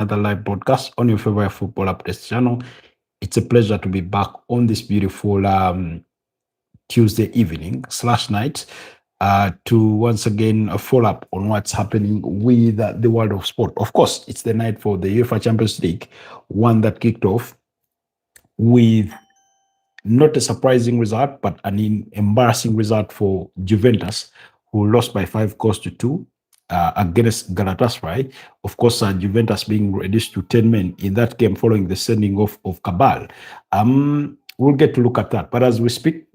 another live broadcast on your favorite football updates channel. It's a pleasure to be back on this beautiful Tuesday evening slash night to once again follow up on what's happening with the world of sport. Of course, it's the night for the UEFA Champions League, one that kicked off with not a surprising result, but an embarrassing result for Juventus, who lost by 5 goals to 2 against Galatasaray. Of course, Juventus being reduced to 10 men in that game following the sending off of Cabal. We'll get to look at that. But as we speak,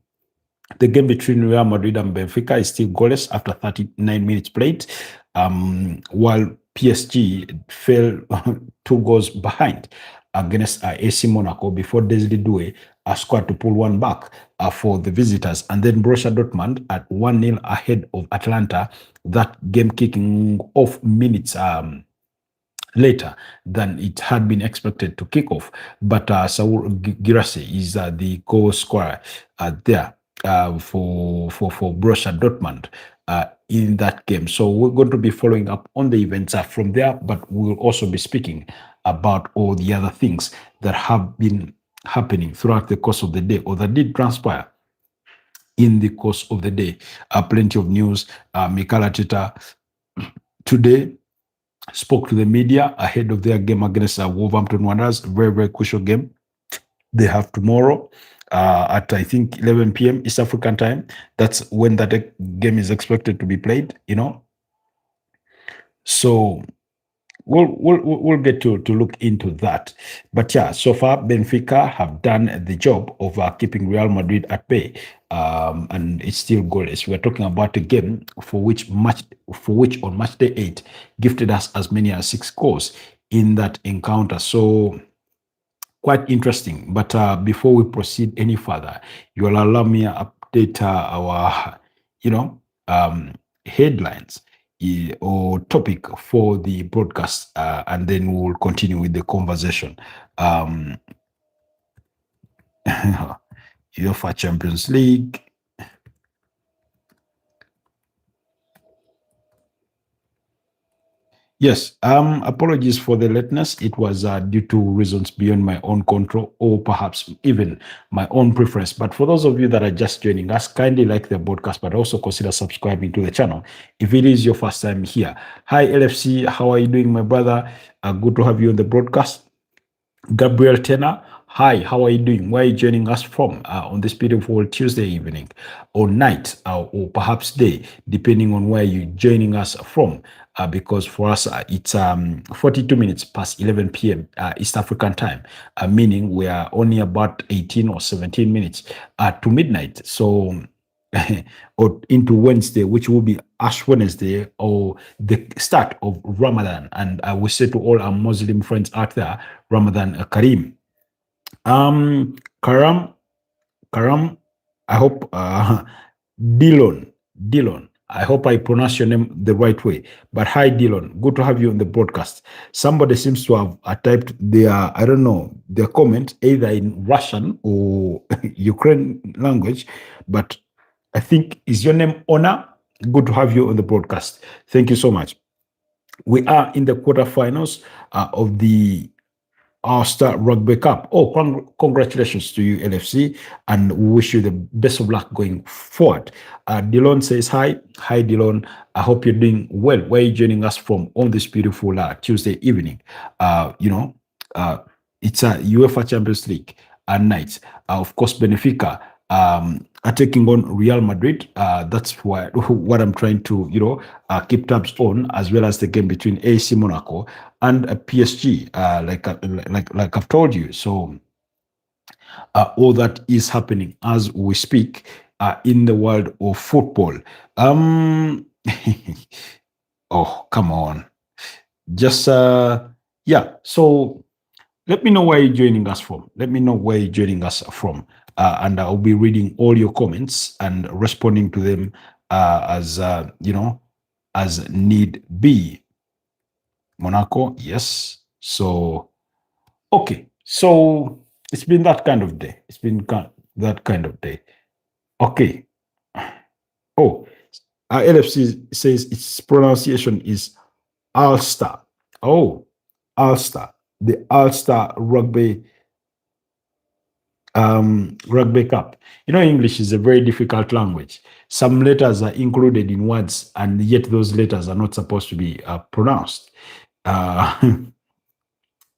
the game between Real Madrid and Benfica is still goalless after 39 minutes played, while PSG fell 2 goals behind against AC Monaco before Desiree Doué scored to pull one back for the visitors. And then Borussia Dortmund at 1-0 ahead of Atlanta, that game kicking off minutes later than it had been expected to kick off. But Saul Girassi is the goal scorer there for Borussia Dortmund in that game. So we're going to be following up on the events from there, but we'll also be speaking about all the other things that have been happening throughout the course of the day or that did transpire in the course of the day. Plenty of news. Mikel Arteta today spoke to the media ahead of their game against Wolverhampton Wanderers. Very, very crucial game they have tomorrow at, I think, 11 p.m. East African time. That's when that game is expected to be played, So we'll get to look into that. But yeah, so far Benfica have done the job of keeping Real Madrid at bay, and it's still goalless. We're talking about a game for which on match day 8 gifted us as many as 6 goals in that encounter. So quite interesting. But before we proceed any further, you'll allow me to update our headlines or topic for the broadcast, and then we'll continue with the conversation. UEFA Champions League. Yes, apologies for the lateness. It was due to reasons beyond my own control or perhaps even my own preference. But for those of you that are just joining us, kindly like the podcast, but also consider subscribing to the channel if it is your first time here. Hi, LFC. How are you doing, my brother? Good to have you on the broadcast. Gabriel Tenor, hi, how are you doing? Where are you joining us from on this beautiful Tuesday evening or night or perhaps day, depending on where you're joining us from? Because for us, it's 42 minutes past 11 p.m. East African time, meaning we are only about 18 or 17 minutes to midnight. So, or into Wednesday, which will be Ash Wednesday or the start of Ramadan. And I will say to all our Muslim friends out there, Ramadan Kareem. Karam, I hope, Dillon, I hope I pronounce your name the right way. But hi, Dillon, good to have you on the broadcast. Somebody seems to have typed their, their comment either in Russian or Ukraine language, but I think, is your name Ona? Good to have you on the broadcast. Thank you so much. We are in the quarterfinals of the All-Star Rugby Cup. Oh, congratulations to you, LFC, and we wish you the best of luck going forward. Dillon says hi. Hi, Dillon. I hope you're doing well. Where are you joining us from on this beautiful Tuesday evening? It's a UEFA Champions League night. Of course, Benfica are taking on Real Madrid. That's what I'm trying to, keep tabs on, as well as the game between AC Monaco and PSG, like I've told you. So all that is happening as we speak in the world of football. Oh, come on. Just, yeah. So let me know where you're joining us from. Let me know where you're joining us from. And I'll be reading all your comments and responding to them as need be. Monaco, yes. So, okay. So it's been that kind of day. It's been that kind of day. Okay. Oh, LFC says its pronunciation is Ulster. Oh, Ulster, the Ulster Rugby Cup. You know, English is a very difficult language. Some letters are included in words, and yet those letters are not supposed to be pronounced. Uh,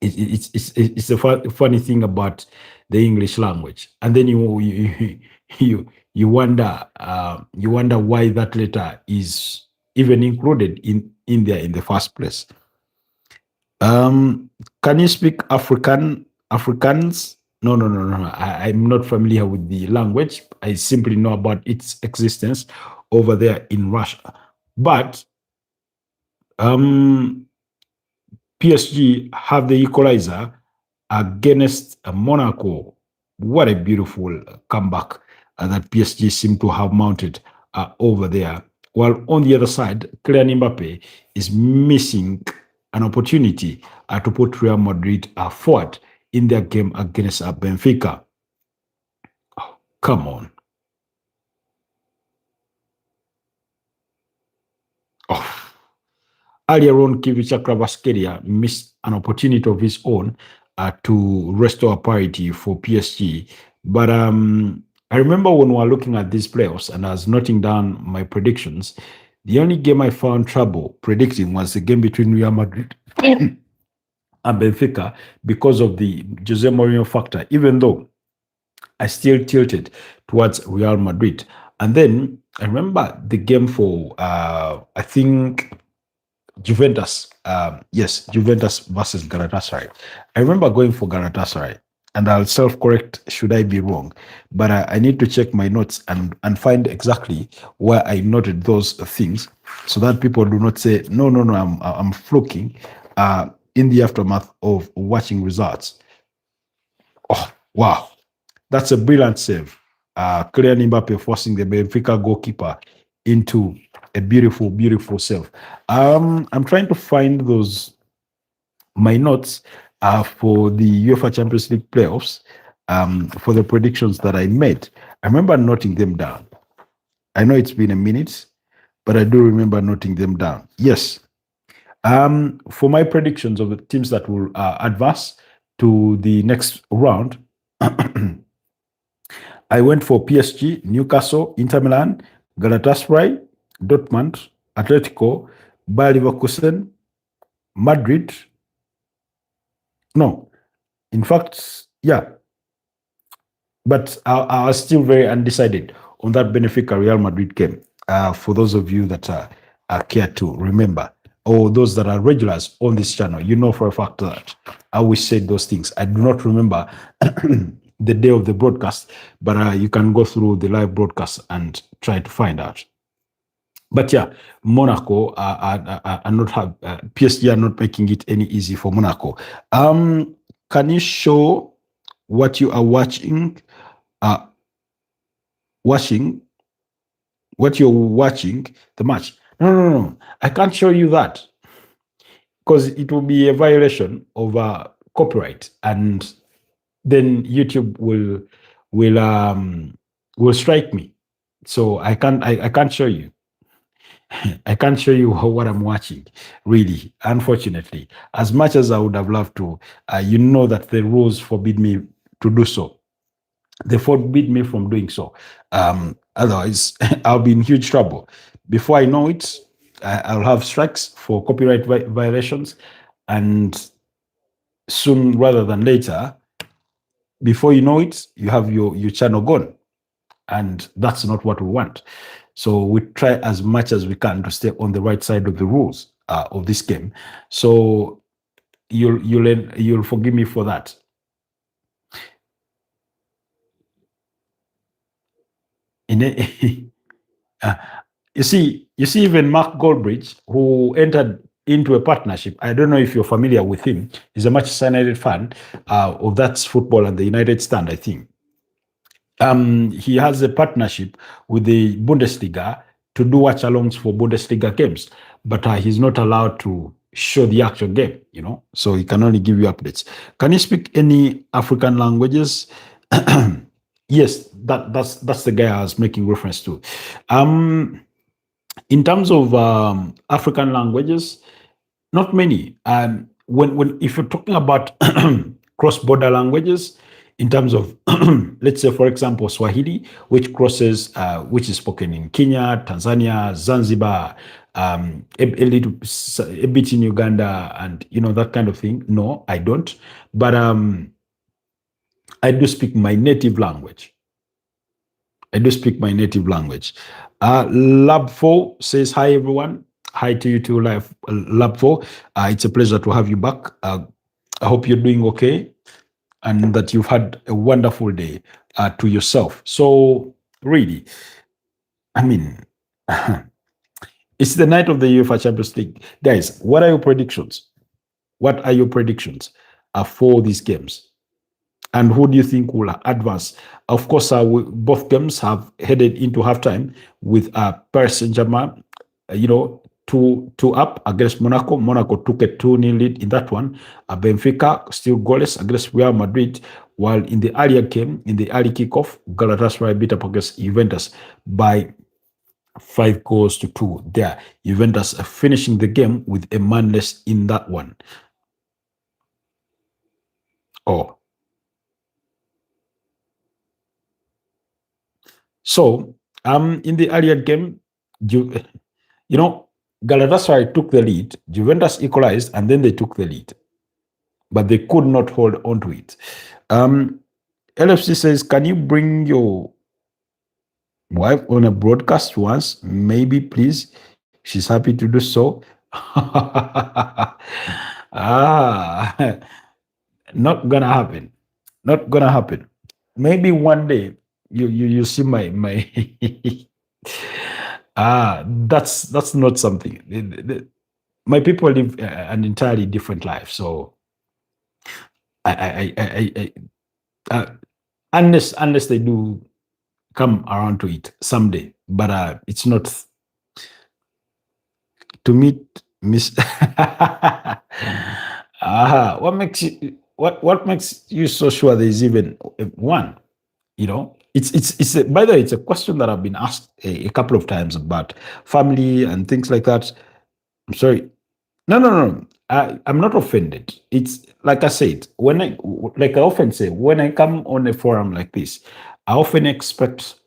it's a funny thing about the English language, and then you wonder why that letter is even included in there in the first place. Can you speak Afrikaans? No, no, no, no. I'm not familiar with the language. I simply know about its existence over there in Russia. But PSG have the equalizer against Monaco. What a beautiful comeback that PSG seem to have mounted over there. While on the other side, Kylian Mbappe is missing an opportunity to put Real Madrid forward in their game against Benfica. Oh, come on. Oh. Earlier on, Kivicha Kvaratskhelia missed an opportunity of his own to restore parity for PSG. But I remember when we were looking at these playoffs and I was noting down my predictions, the only game I found trouble predicting was the game between Real Madrid and Benfica because of the Jose Mourinho factor, even though I still tilted towards Real Madrid. And then I remember the game for, I think, Juventus. Yes, Juventus versus Galatasaray. I remember going for Galatasaray, and I'll self-correct should I be wrong, but I need to check my notes and find exactly where I noted those things so that people do not say, no, I'm fluking in the aftermath of watching results. Oh, wow. That's a brilliant save. Kylian Mbappe forcing the Benfica goalkeeper into a beautiful, beautiful save. I'm trying to find my notes for the UEFA Champions League playoffs for the predictions that I made. I remember noting them down. I know it's been a minute, but I do remember noting them down. Yes. For my predictions of the teams that will advance to the next round, I went for PSG, Newcastle, Inter Milan, Galatasaray, Dortmund, Atletico, Bayer Leverkusen, Madrid. No, in fact, yeah. But I was still very undecided on that Benfica Real Madrid game. For those of you that care to remember, or those that are regulars on this channel, you know for a fact that I always said those things. I do not remember the day of the broadcast, but you can go through the live broadcast and try to find out. But yeah, Monaco are not PSG are not making it any easy for Monaco. Can you show what you are watching? What you're watching the match? No. I can't show you that because it will be a violation of copyright, and then YouTube will strike me. So I can't show you. I can't show you what I'm watching, really, unfortunately. As much as I would have loved to, you know that the rules forbid me to do so. They forbid me from doing so. Otherwise, I'll be in huge trouble. Before I know it, I'll have strikes for copyright violations, and soon rather than later, before you know it, you have your channel gone. And that's not what we want. So we try as much as we can to stay on the right side of the rules of this game. So you'll forgive me for that. You see, even Mark Goldbridge, who entered into a partnership. I don't know if you're familiar with him. He's a Manchester United fan of That's Football and the United Stand, I think. He has a partnership with the Bundesliga to do watch-alongs for Bundesliga games, but he's not allowed to show the actual game, so he can only give you updates. Can you speak any African languages? Yes, that's the guy I was making reference to. In terms of African languages, not many. when if you're talking about cross-border languages, in terms of let's say, for example, Swahili, which crosses, which is spoken in Kenya, Tanzania, Zanzibar, a bit in Uganda, and that kind of thing. No, I don't. But I do speak my native language. I do speak my native language. Lab4 says, hi, everyone. Hi to you too, Lab4. It's a pleasure to have you back. I hope you're doing okay and that you've had a wonderful day to yourself. So, really, I mean, it's the night of the UEFA Champions League. Guys, what are your predictions? What are your predictions for these games? And who do you think will advance? Of course, both games have headed into halftime with Paris Saint-Germain, 2 up against Monaco. Monaco took a 2-0 lead in that one. Benfica still goalless against Real Madrid, while in the earlier game, in the early kickoff, Galatasaray beat up against Juventus by 5-2 there. Juventus finishing the game with a manless in that one. Oh. So, in the earlier game, Galatasaray took the lead, Juventus equalized, and then they took the lead. But they could not hold on to it. LFC says, can you bring your wife on a broadcast once? Maybe, please. She's happy to do so. Not gonna happen. Not gonna happen. Maybe one day you see my that's not something. My people live an entirely different life, so unless they do come around to it someday, but it's not to meet Miss. What makes you so sure there's even one? It's by the way, it's a question that I've been asked a couple of times about family and things like that. I'm sorry. No. I'm not offended. It's like I said, I often say, when I come on a forum like this, I often expect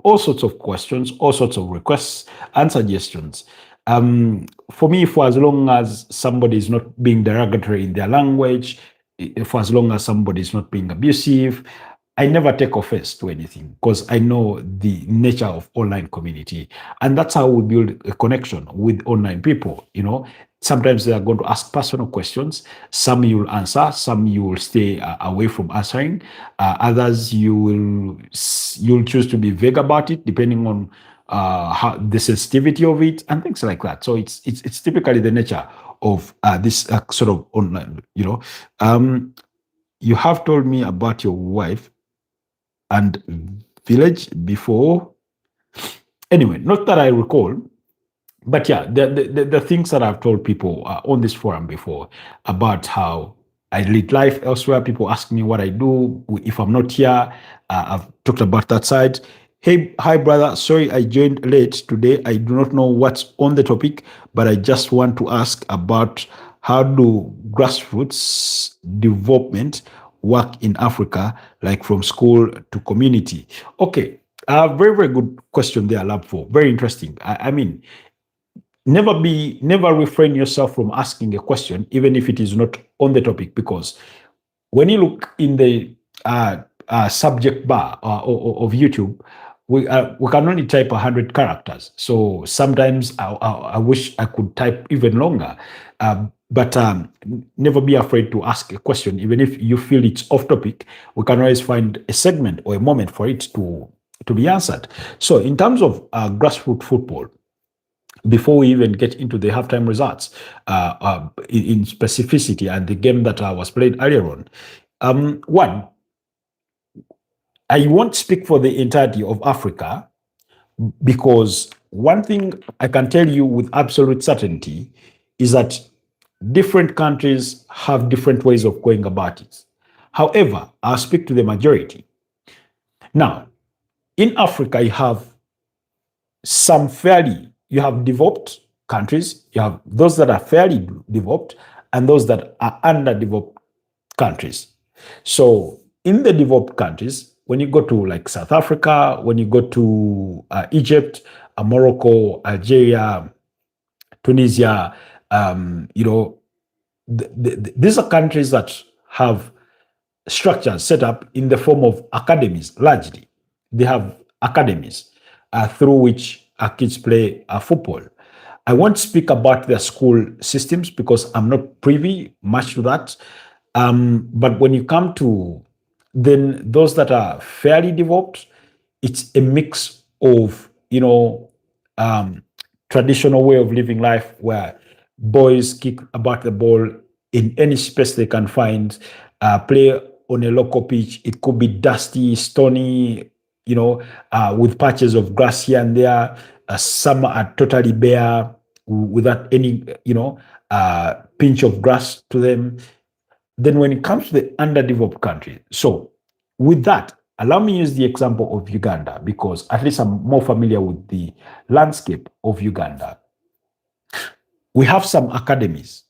all sorts of questions, all sorts of requests and suggestions. For me, for as long as somebody is not being derogatory in their language, for as long as somebody is not being abusive, I never take offense to anything because I know the nature of online community. And that's how we build a connection with online people. Sometimes they are going to ask personal questions. Some you will answer, some you will stay away from answering. Others you'll choose to be vague about it, depending on how the sensitivity of it and things like that. So it's typically the nature of this sort of online. You have told me about your wife and village before. Anyway, not that I recall. But yeah, the things that I've told people on this forum before about how I lead life elsewhere, people ask me what I do if I'm not here. I've talked about that side. Hey, hi, brother. Sorry, I joined late today. I do not know what's on the topic, but I just want to ask about how do grassroots development work in Africa, like from school to community? Okay, very, very good question there, Lab4. Very interesting. I mean, never refrain yourself from asking a question, even if it is not on the topic, because when you look in the subject bar of YouTube, we can only type 100 characters. So sometimes I wish I could type even longer. But never be afraid to ask a question, even if you feel it's off topic. We can always find a segment or a moment for it to be answered. So in terms of grassroots football, before we even get into the halftime results in specificity and the game that was played earlier on, one, I won't speak for the entirety of Africa, because one thing I can tell you with absolute certainty is that different countries have different ways of going about it. However, I'll speak to the majority. Now, in Africa, you have developed countries, you have those that are fairly developed, and those that are underdeveloped countries. So in the developed countries, when you go to like South Africa, when you go to Egypt, Morocco, Algeria, Tunisia, these are countries that have structures set up in the form of academies, largely. They have academies through which our kids play football. I won't speak about their school systems because I'm not privy much to that. But when you come to then those that are fairly developed, it's a mix of, traditional way of living life where boys kick about the ball in any space they can find, play on a local pitch. It could be dusty, stony, with patches of grass here and there. Some are totally bare without any, pinch of grass to them. Then when it comes to the underdeveloped country, so with that, allow me to use the example of Uganda because at least I'm more familiar with the landscape of Uganda. We have some academies,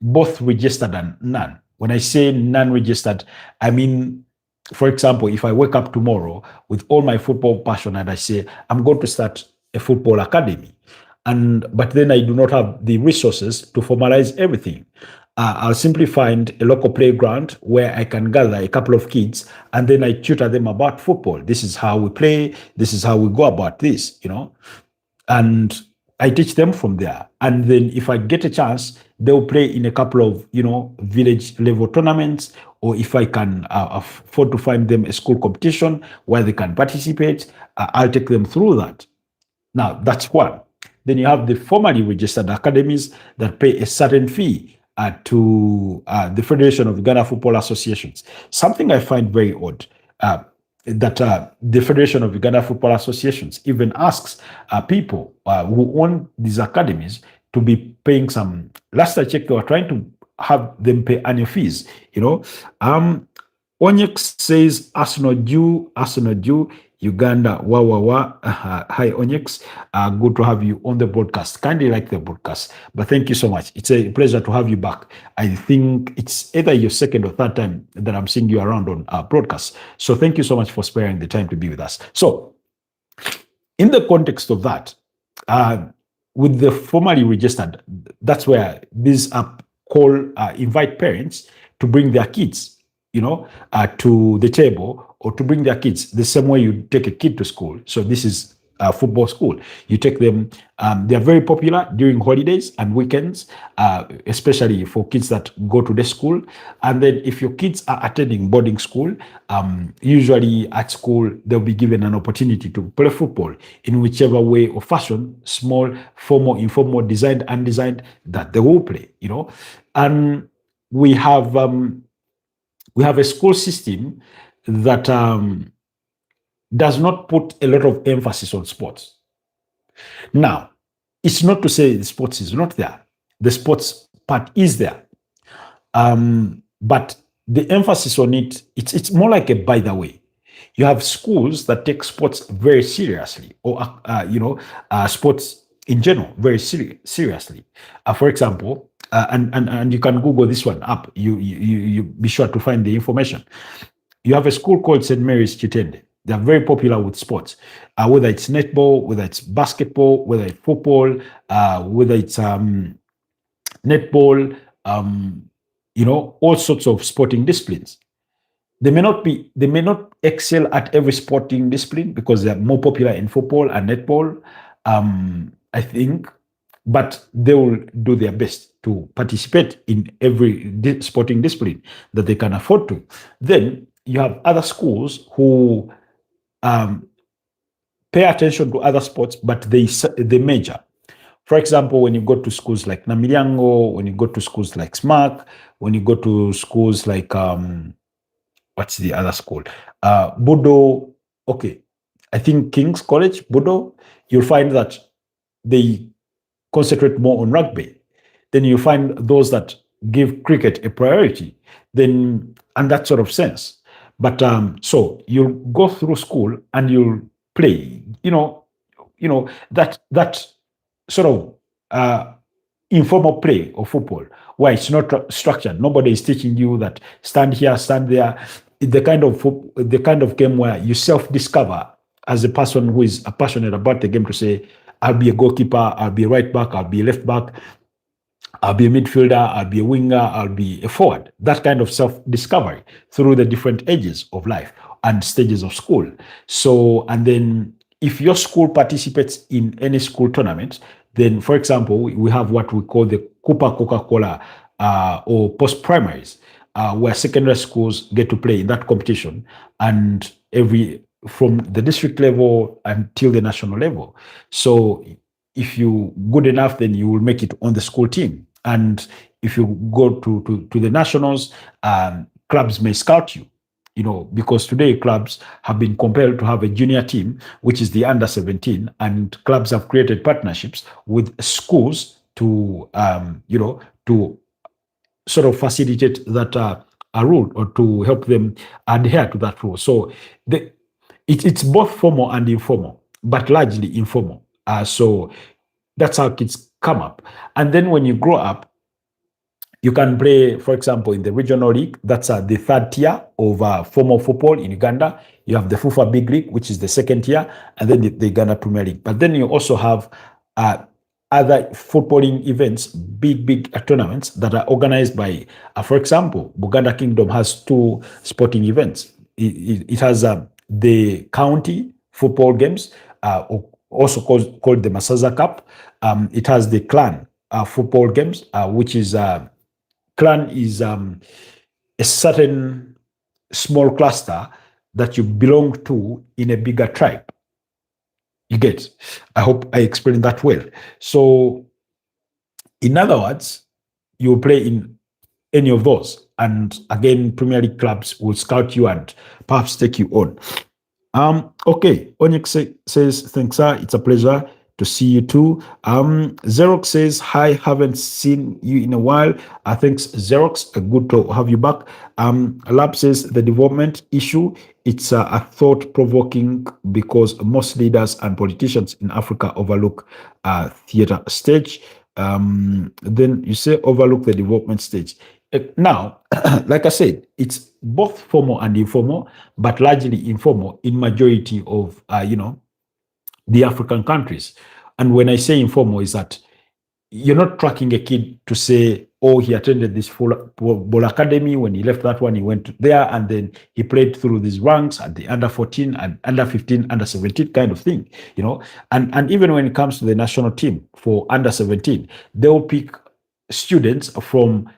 both registered and none. When I say non-registered, I mean, for example, if I wake up tomorrow with all my football passion and I say, I'm going to start a football academy, but then I do not have the resources to formalize everything. I'll simply find a local playground where I can gather a couple of kids and then I tutor them about football. This is how we play. This is how we go about this, and I teach them from there. And then if I get a chance, they'll play in a couple of, village level tournaments, or if I can afford to find them a school competition where they can participate, I'll take them through that. Now, that's one. Then you have the formally registered academies that pay a certain fee to the Federation of Ghana Football Associations. Something I find very odd, that the Federation of Ghana Football Associations even asks people who own these academies to be paying some. Last I checked, they were trying to have them pay annual fees. Onyx says Arsenal due, Uganda, wah, wah, wah. Hi, Onyx. Good to have you on the broadcast. Kindly like the broadcast, but thank you so much. It's a pleasure to have you back. I think it's either your second or third time that I'm seeing you around on our broadcast. So thank you so much for sparing the time to be with us. So in the context of that, with the formally registered, that's where these invite parents to bring their kids, to the table, or to bring their kids the same way you take a kid to school. So this is a football school. You take them, they're very popular during holidays and weekends, especially for kids that go to the school. And then if your kids are attending boarding school, usually at school, they'll be given an opportunity to play football in whichever way or fashion, small, formal, informal, designed, undesigned, that they will play, And we have a school system that does not put a lot of emphasis on sports. Now, it's not to say the sports is not there. The sports part is there. But the emphasis on it's more like a by the way. You have schools that take sports very seriously, or sports in general very seriously. For example, and you can Google this one up. You be sure to find the information. You have a school called St. Mary's Chitende. They are very popular with sports, whether it's netball, whether it's basketball, whether it's football, whether it's netball, all sorts of sporting disciplines. They may not excel at every sporting discipline because they are more popular in football and netball, I think, but they will do their best to participate in every sporting discipline that they can afford to. Then you have other schools who pay attention to other sports, but they major. For example, when you go to schools like Namilyango, when you go to schools like SMAC, when you go to schools like, what's the other school? Budo, okay. I think King's College, Budo, you'll find that they concentrate more on rugby. Then you find those that give cricket a priority, and that sort of sense. But so you'll go through school and you'll play, that sort of informal play of football where it's not structured. Nobody is teaching you that stand here, stand there. The kind of game where you self-discover as a person who is passionate about the game to say, I'll be a goalkeeper, I'll be a right back, I'll be a left back, I'll be a midfielder, I'll be a winger, I'll be a forward. That kind of self-discovery through the different ages of life and stages of school. So, and then if your school participates in any school tournament, then, for example, we have what we call the Cooper Coca-Cola or post-primaries, where secondary schools get to play in that competition, and from the district level until the national level. So if you good enough, then you will make it on the school team. And if you go to the nationals, clubs may scout you, because today clubs have been compelled to have a junior team, which is the under 17, and clubs have created partnerships with schools to, to sort of facilitate that a rule, or to help them adhere to that rule. So it's both formal and informal, but largely informal. So that's how kids come up. And then when you grow up, you can play, for example, in the regional league. That's the third tier of formal football in Uganda. You have the FUFA Big League, which is the second tier, and then the Uganda Premier League. But then you also have other footballing events, big tournaments that are organized by, for example, Buganda Kingdom has 2 sporting events. It has the county football games, also called the Masaza Cup. It has the clan football games, which is clan is a certain small cluster that you belong to in a bigger tribe. You get? I hope I explained that well. So, in other words, you play in any of those, and again, Premier League clubs will scout you and perhaps take you on. Okay, Onyx says, thanks, sir. It's a pleasure to see you too. Xerox says, hi, haven't seen you in a while. Thanks, Xerox. Good to have you back. Lab says, the development issue, it's a thought-provoking because most leaders and politicians in Africa overlook theater stage. Then you say overlook the development stage. Now, like I said, it's both formal and informal, but largely informal in majority of, the African countries. And when I say informal, is that you're not tracking a kid to say, oh, he attended this ball academy. When he left that one, he went there, and then he played through these ranks at the under 14 and under 15, under 17 kind of thing, And even when it comes to the national team for under 17, they'll pick students from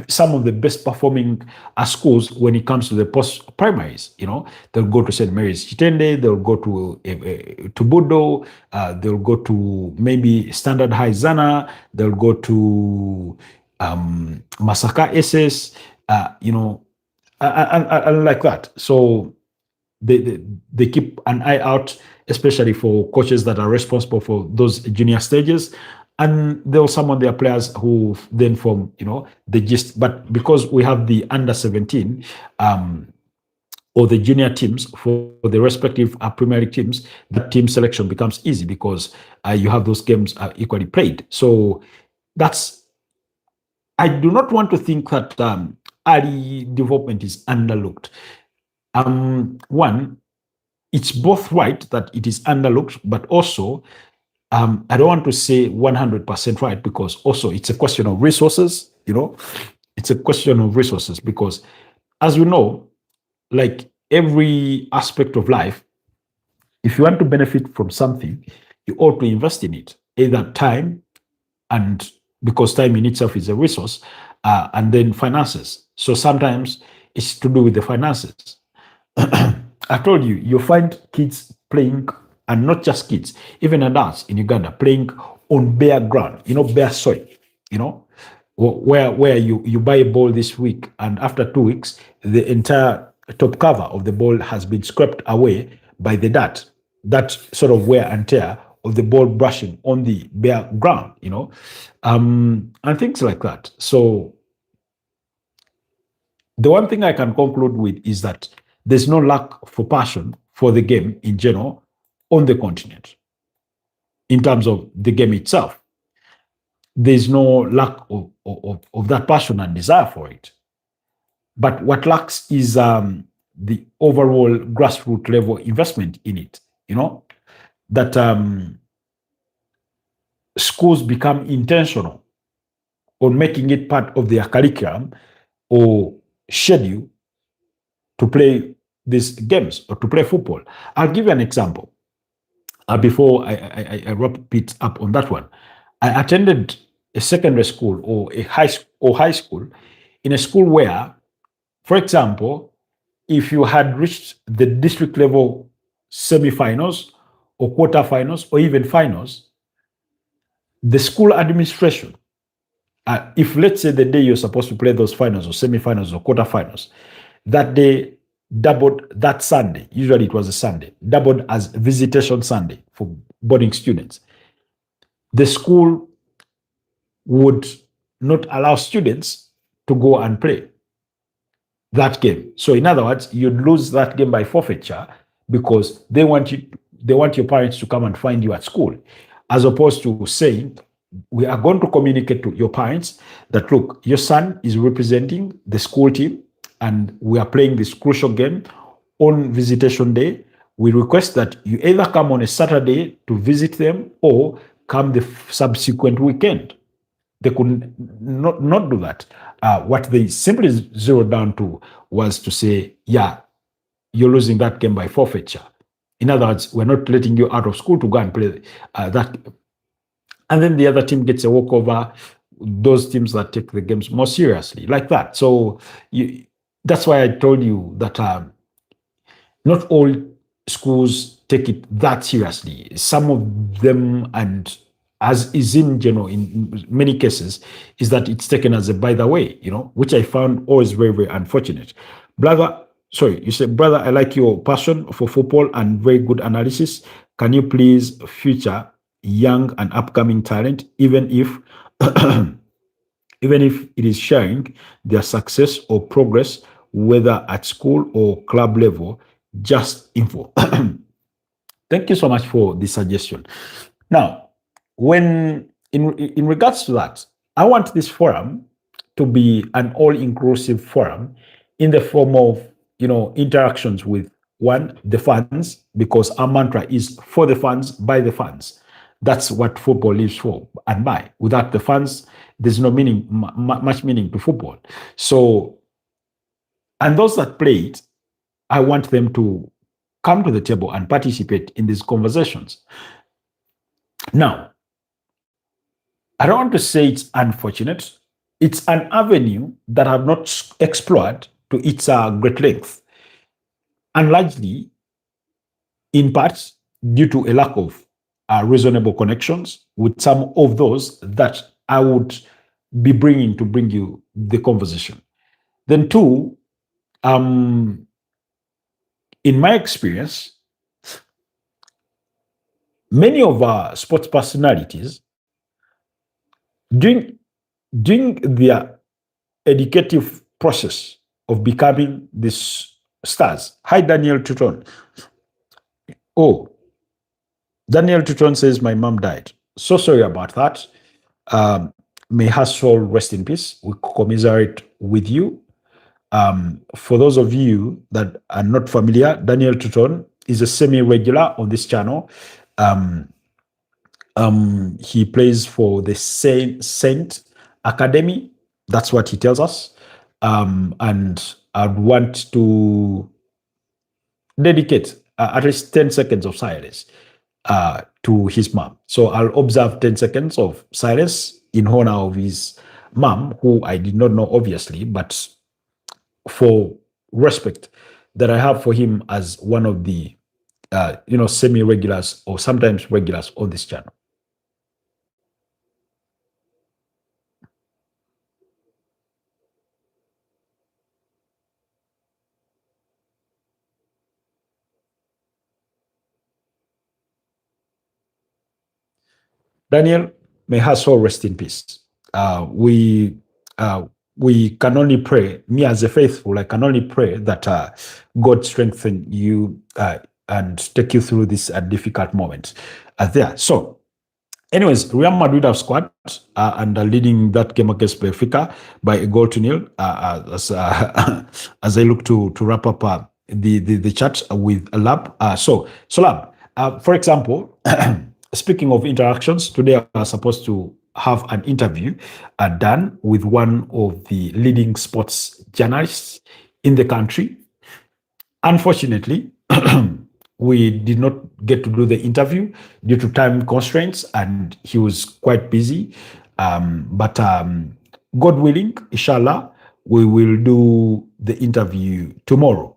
some of the best performing schools when it comes to the post primaries. They'll go to St. Mary's Chitende, they'll go to Budo, they'll go to maybe Standard High Zana, they'll go to Masaka SS, and like that. So they keep an eye out, especially for coaches that are responsible for those junior stages. And they'll summon their players who then form, the gist. But because we have the under 17 or the junior teams for the respective Premier League teams, that team selection becomes easy because you have those games equally played. So I do not want to think that early development is underlooked. One, it's both right that it is underlooked, but also I don't want to say 100% right, because also it's a question of resources, It's a question of resources because, as we know, like every aspect of life, if you want to benefit from something, you ought to invest in it, either time, and because time in itself is a resource, and then finances. So sometimes it's to do with the finances. I told you, you find kids playing, and not just kids, even adults in Uganda playing on bare ground, bare soil, where you buy a ball this week, and after 2 weeks, the entire top cover of the ball has been scraped away by the dirt, that sort of wear and tear of the ball brushing on the bare ground, and things like that. So the one thing I can conclude with is that there's no lack for passion for the game in general on the continent in terms of the game itself. there's no lack of that passion and desire for it. But what lacks is the overall grassroots level investment in it, that schools become intentional on making it part of their curriculum or schedule to play these games or to play football. I'll give you an example before I wrap it up on that one. I attended a secondary school or a high school in a school where, for example, if you had reached the district level semifinals or quarterfinals or even finals, the school administration, if let's say the day you're supposed to play those finals or semifinals or quarterfinals, that day doubled that Sunday, usually it was a Sunday, doubled as visitation Sunday for boarding students. The school would not allow students to go and play that game. So in other words, you'd lose that game by forfeiture because they want your parents to come and find you at school, as opposed to saying, we are going to communicate to your parents that, look, your son is representing the school team and we are playing this crucial game on visitation day. We request that you either come on a Saturday to visit them or come the subsequent weekend. They could not do that. What they simply zeroed down to was to say, yeah, you're losing that game by forfeiture. In other words, we're not letting you out of school to go and play that. And then the other team gets a walkover, those teams that take the games more seriously, like that. So that's why I told you that not all schools take it that seriously. Some of them, and as is in general in many cases, is that it's taken as a by the way, which I found always very, very unfortunate. You said, brother, I like your passion for football and very good analysis. Can you please feature young and upcoming talent, even if it is sharing their success or progress, whether at school or club level, just info. Thank you so much for the suggestion. Now, when in regards to that, I want this forum to be an all-inclusive forum in the form of interactions with the fans, because our mantra is for the fans, by the fans. That's what football lives for and by. Without the fans, there's no much meaning to football. So, and those that play it, I want them to come to the table and participate in these conversations. Now, I don't want to say it's unfortunate. It's an avenue that I've not explored to its great length, and largely, in part, due to a lack of reasonable connections with some of those that I would be bringing to bring you the conversation. Then two, in my experience, many of our sports personalities, during their educative process of becoming these stars. Hi, Daniel Tuton. Oh, Daniel Tuton says, my mom died. So sorry about that. May her soul rest in peace. We commiserate with you. For those of you that are not familiar, Daniel Tuton is a semi-regular on this channel. He plays for the Saint Academy. That's what he tells us. And I'd want to dedicate at least 10 seconds of silence to his mom. So I'll observe 10 seconds of silence in honor of his mom, who I did not know, obviously, but for respect that I have for him as one of the semi-regulars or sometimes regulars on this channel. Daniel, may her soul rest in peace. We can only pray, me as a faithful, I can only pray that God strengthen you and take you through this difficult moment there. So Anyways, Real Madrid have scored and are leading that game against Benfica by a goal to nil. As I look to wrap up the chat with Lab. So Lab, for example, speaking of interactions, today I was supposed to have an interview done with one of the leading sports journalists in the country. Unfortunately, we did not get to do the interview due to time constraints, and he was quite busy. But God willing, inshallah, we will do the interview tomorrow.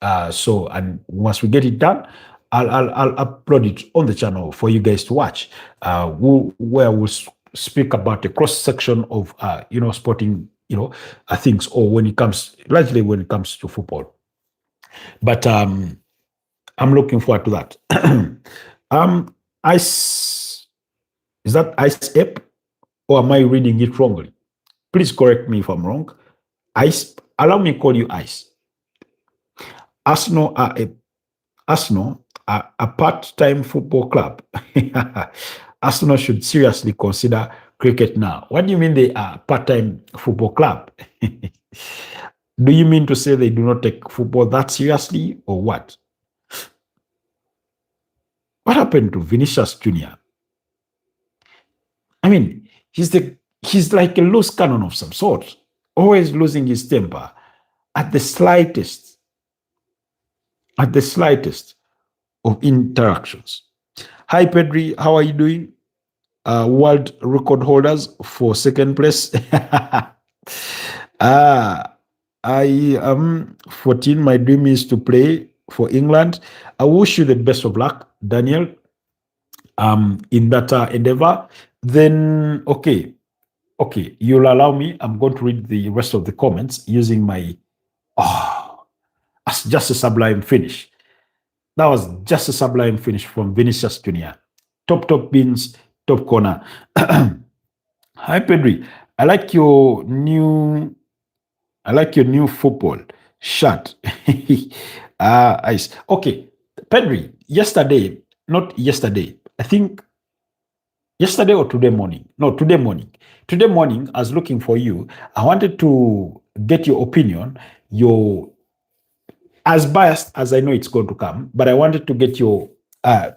And once we get it done, I'll upload it on the channel for you guys to watch, where we'll speak about the cross section of sporting things, or largely when it comes to football. But I'm looking forward to that. Ice, is that Ice Ape, or am I reading it wrongly? Please correct me if I'm wrong. Ice, allow me to call you Ice. Arsenal are a part-time football club. Arsenal should seriously consider cricket now. What do you mean they are a part-time football club? Do you mean to say they do not take football that seriously, or what? What happened to Vinicius Jr.? I mean, he's like a loose cannon of some sort, always losing his temper at the slightest of interactions. Hi, Pedri, how are you doing? World record holders for second place. I am 14. My dream is to play for England. I wish you the best of luck, Daniel, in that endeavor. Then, okay, you'll allow me. I'm going to read the rest of the comments using my, just a sublime finish. That was just a sublime finish from Vinicius Jr. Top beans, top corner. Hi, Pedri. I like your new football shirt. Ice. Okay, Pedri. I think yesterday or today morning. No, today morning. Today morning, I was looking for you. I wanted to get your opinion, as biased as I know it's going to come, but I wanted to get your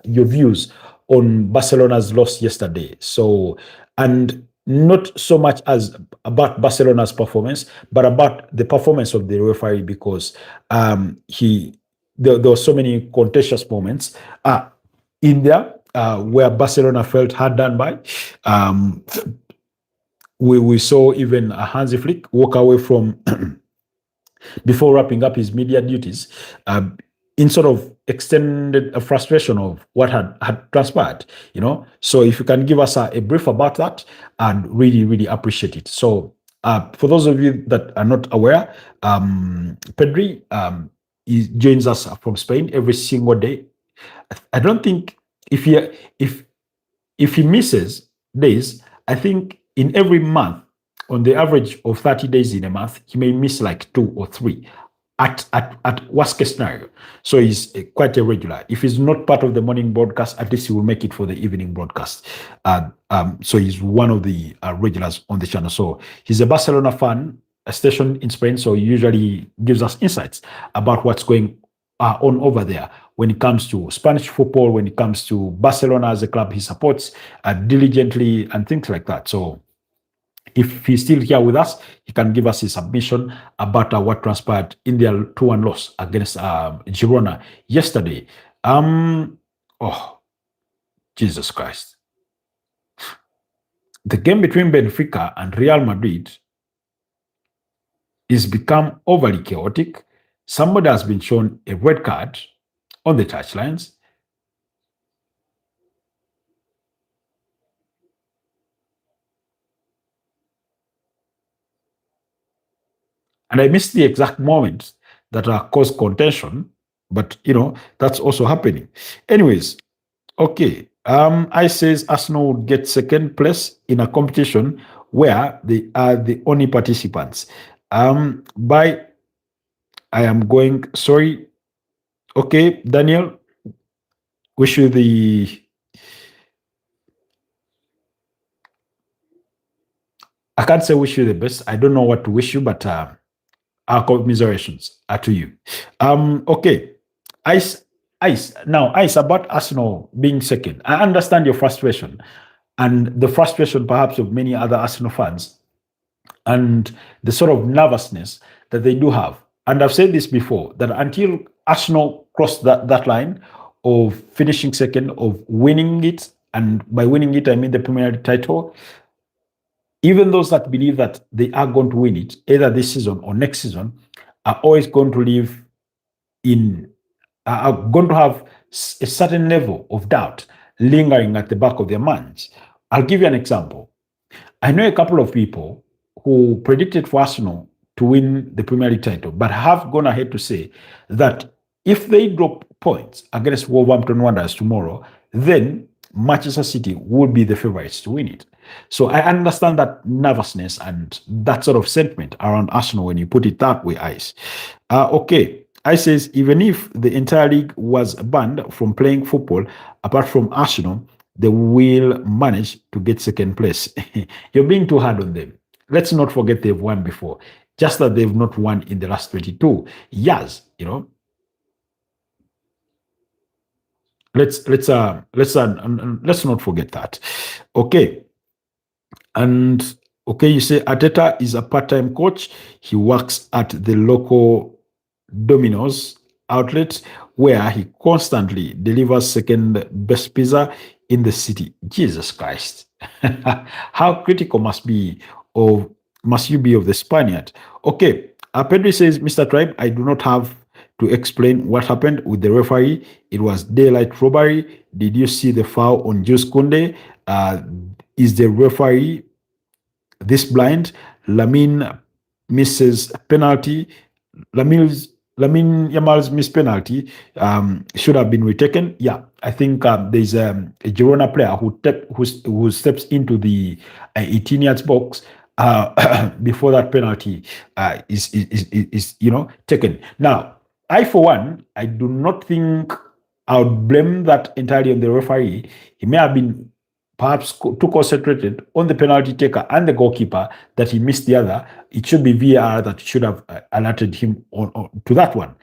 views on Barcelona's loss yesterday. So, and not so much as about Barcelona's performance, but about the performance of the referee, because there were so many contentious moments in there where Barcelona felt hard done by. We saw even Hansi Flick walk away from before wrapping up his media duties, in sort of extended frustration of what had transpired, So if you can give us a brief about that, I'd really appreciate it. So for those of you that are not aware, Pedri he joins us from Spain every single day. I don't think if he misses days, I think in every month, on the average of 30 days in a month, he may miss like 2 or 3 at worst case scenario. So he's quite irregular. If he's not part of the morning broadcast, at least he will make it for the evening broadcast. So he's one of the regulars on the channel. So he's a Barcelona fan, a station in Spain. So he usually gives us insights about what's going on over there when it comes to Spanish football, when it comes to Barcelona as a club he supports diligently and things like that. So if he's still here with us, he can give us his submission about what transpired in their 2-1 loss against Girona yesterday. Jesus Christ. The game between Benfica and Real Madrid is become overly chaotic. Somebody has been shown a red card on the touchlines. And I missed the exact moments that caused contention, but that's also happening. Anyways, okay. I says Arsenal would get second place in a competition where they are the only participants. I am going, sorry. Okay, Daniel, wish you the I can't say wish you the best. I don't know what to wish you, but our commiserations are to you. Okay. Ice, Ice. Now, Ice, about Arsenal being second. I understand your frustration and the frustration perhaps of many other Arsenal fans and the sort of nervousness that they do have. And I've said this before that until Arsenal crossed that line of finishing second, of winning it, and by winning it, I mean the Premier League title, even those that believe that they are going to win it, either this season or next season, are always going to live in, are going to have a certain level of doubt lingering at the back of their minds. I'll give you an example. I know a couple of people who predicted for Arsenal to win the Premier League title, but have gone ahead to say that if they drop points against Wolverhampton Wanderers tomorrow, then Manchester City would be the favorites to win it. So I understand that nervousness and that sort of sentiment around Arsenal when you put it that way, Ice. Okay, I says even if the entire league was banned from playing football, apart from Arsenal, they will manage to get second place. You're being too hard on them. Let's not forget they've won before. Just that they've not won in the last 22 years, you know. Let's not forget that. Okay. And okay, you say Arteta is a part-time coach. He works at the local Domino's outlet where he constantly delivers second best pizza in the city. Jesus Christ. How critical must you be of the Spaniard? Okay. Pedri says, Mr. Tribe, I do not have to explain what happened with the referee. It was daylight robbery. Did you see the foul on Jules Koundé? Is the referee this blind? Lamine misses penalty. Lamine Yamal's missed penalty should have been retaken. Yeah, I think there's a Girona player who steps into the 18 yards box before that penalty is taken. Now, I for one, I do not think I would blame that entirely on the referee. He may have been perhaps too concentrated on the penalty taker and the goalkeeper that he missed the other. It should be VAR that should have alerted him on to that one.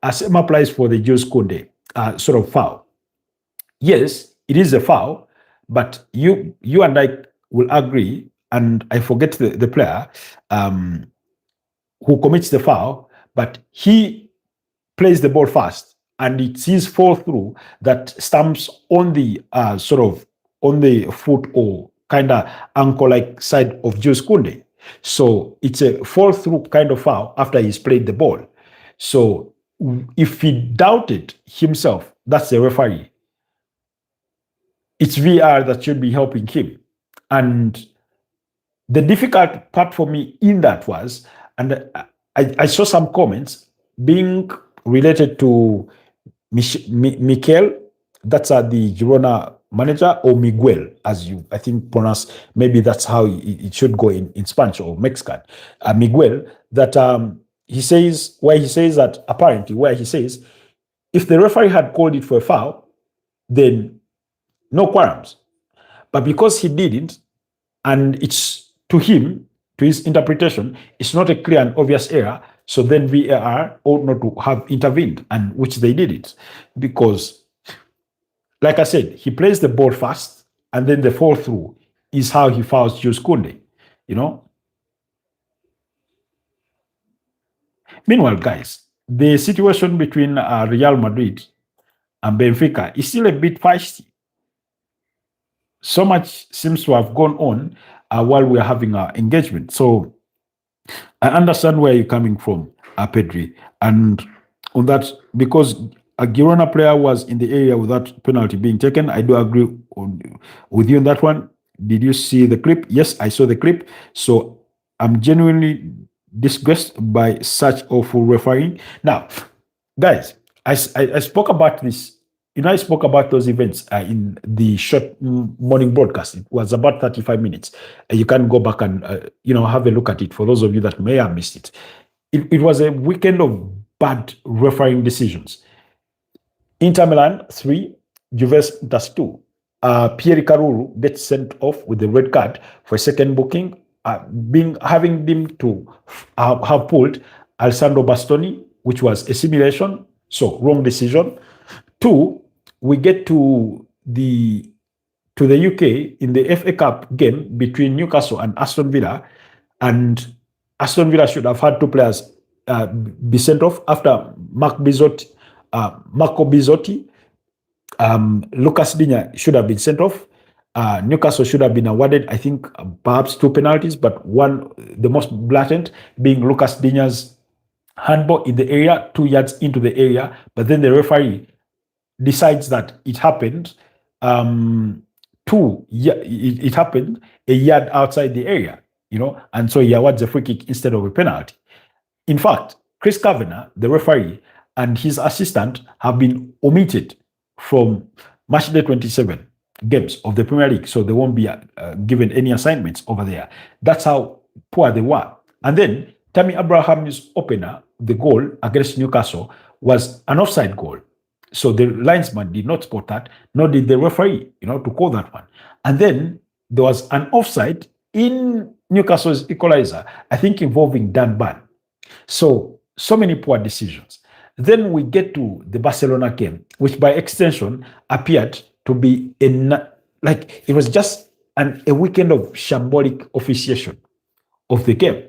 Same applies for the Jules Koundé sort of foul. Yes, it is a foul, but you and I will agree, and I forget the player who commits the foul, but he plays the ball fast, and it's his fall through that stamps on the on the foot or kind of ankle-like side of Jules Koundé. So it's a fall through kind of foul after he's played the ball. So if he doubted himself, that's the referee. It's VR that should be helping him. And the difficult part for me in that was, and I saw some comments being related to Mikel, that's the Girona manager, or Miguel, as you, I think, pronounce, maybe that's how it should go in Spanish or Mexican. Miguel, that he says if the referee had called it for a foul, then no qualms. But because he didn't, and it's to him, to his interpretation, it's not a clear and obvious error, so then VAR ought not to have intervened, and which they did it. Because, like I said, he plays the ball fast, and then the fall through is how he fouls Jules Koundé, you know? Meanwhile, guys, the situation between Real Madrid and Benfica is still a bit feisty. So much seems to have gone on while we're having our engagement. So I understand where you're coming from, Pedri. And on that, because a Girona player was in the area without penalty being taken, I do agree with you on that one. Did you see the clip? Yes, I saw the clip. So I'm genuinely disgusted by such awful refereeing. Now, guys, I spoke about this. I spoke about those events in the short morning broadcast. It was about 35 minutes. You can go back and have a look at it for those of you that may have missed it. It was a weekend of bad refereeing decisions. Inter Milan 3, Juventus 2. Pierre Caruru gets sent off with the red card for a second booking. having them to have pulled Alessandro Bastoni, which was a simulation, so wrong decision. Two, we get to the UK in the FA Cup game between Newcastle and Aston Villa, and Aston Villa should have had two players be sent off after Marco Bizzotti. Lucas Digne should have been sent off. Newcastle should have been awarded, I think, perhaps two penalties, but one, the most blatant, being Lucas Digne's handball in the area, 2 yards into the area, but then the referee decides that it happened it happened a yard outside the area, and so he awards a free kick instead of a penalty. In fact, Chris Kavanagh, the referee, and his assistant have been omitted from matchday 27 games of the Premier League, so they won't be given any assignments over there. That's how poor they were. And then Tammy Abraham's opener, the goal against Newcastle, was an offside goal. So the linesman did not spot that, nor did the referee, to call that one. And then there was an offside in Newcastle's equalizer, I think involving Dan Burn. So many poor decisions. Then we get to the Barcelona game, which by extension appeared to be it was just a weekend of shambolic officiation of the game.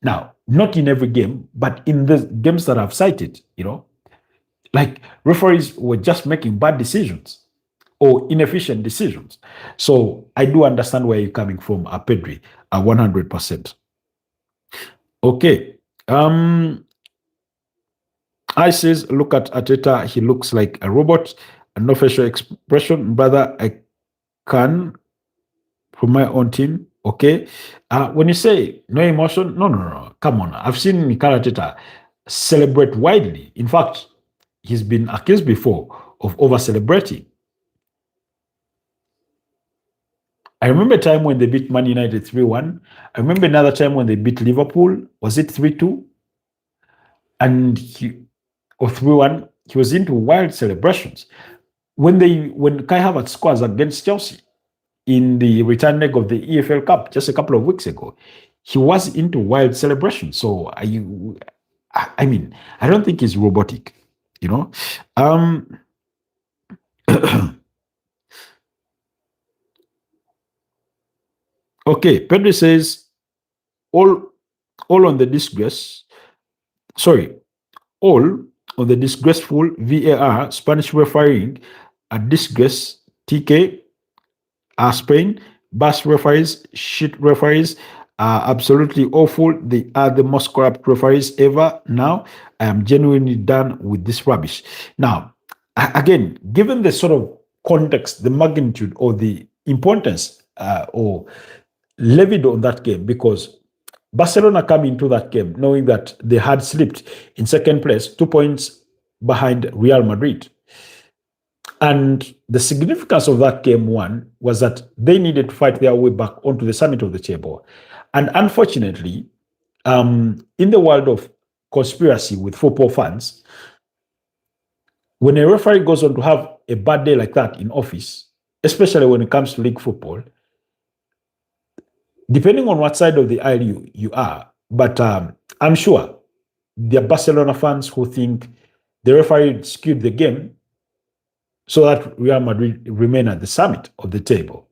Now, not in every game, but in the games that I've cited, referees were just making bad decisions or inefficient decisions. So I do understand where you're coming from, Pedri, 100%. Okay. I says, look at Arteta, he looks like a robot and no facial expression. Brother, I can from my own team. Okay. When you say no emotion, no. Come on. I've seen Mikel Arteta celebrate widely. In fact, he's been accused before of over-celebrating. I remember a time when they beat Man United 3-1. I remember another time when they beat Liverpool. Was it 3-2? And 3-1, he was into wild celebrations. When Kai Havertz scores against Chelsea in the return leg of the EFL Cup just a couple of weeks ago, he was into wild celebrations. So I don't think he's robotic, Okay, Pedro says all on the disgrace. Sorry, all on the disgraceful VAR, Spanish refereeing, a disgrace. TK, Spain, Basque referees, shit referees, are absolutely awful. They are the most corrupt referees ever. Now, I am genuinely done with this rubbish. Now, again, given the sort of context, the magnitude or the importance or levied on that game, because Barcelona come into that game knowing that they had slipped in second place, 2 points behind Real Madrid. And the significance of that game one was that they needed to fight their way back onto the summit of the table. And unfortunately, in the world of conspiracy with football fans, when a referee goes on to have a bad day like that in office, especially when it comes to league football, depending on what side of the aisle you are, but I'm sure there are Barcelona fans who think the referee skewed the game so that Real Madrid remain at the summit of the table.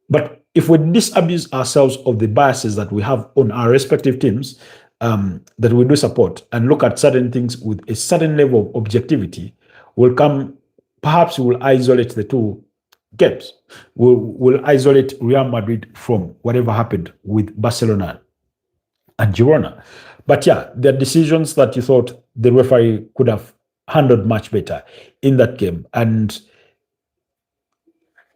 But if we disabuse ourselves of the biases that we have on our respective teams that we do support and look at certain things with a certain level of objectivity, perhaps we'll isolate the two games. We'll isolate Real Madrid from whatever happened with Barcelona and Girona. But yeah, there are decisions that you thought the referee could have handled much better in that game. And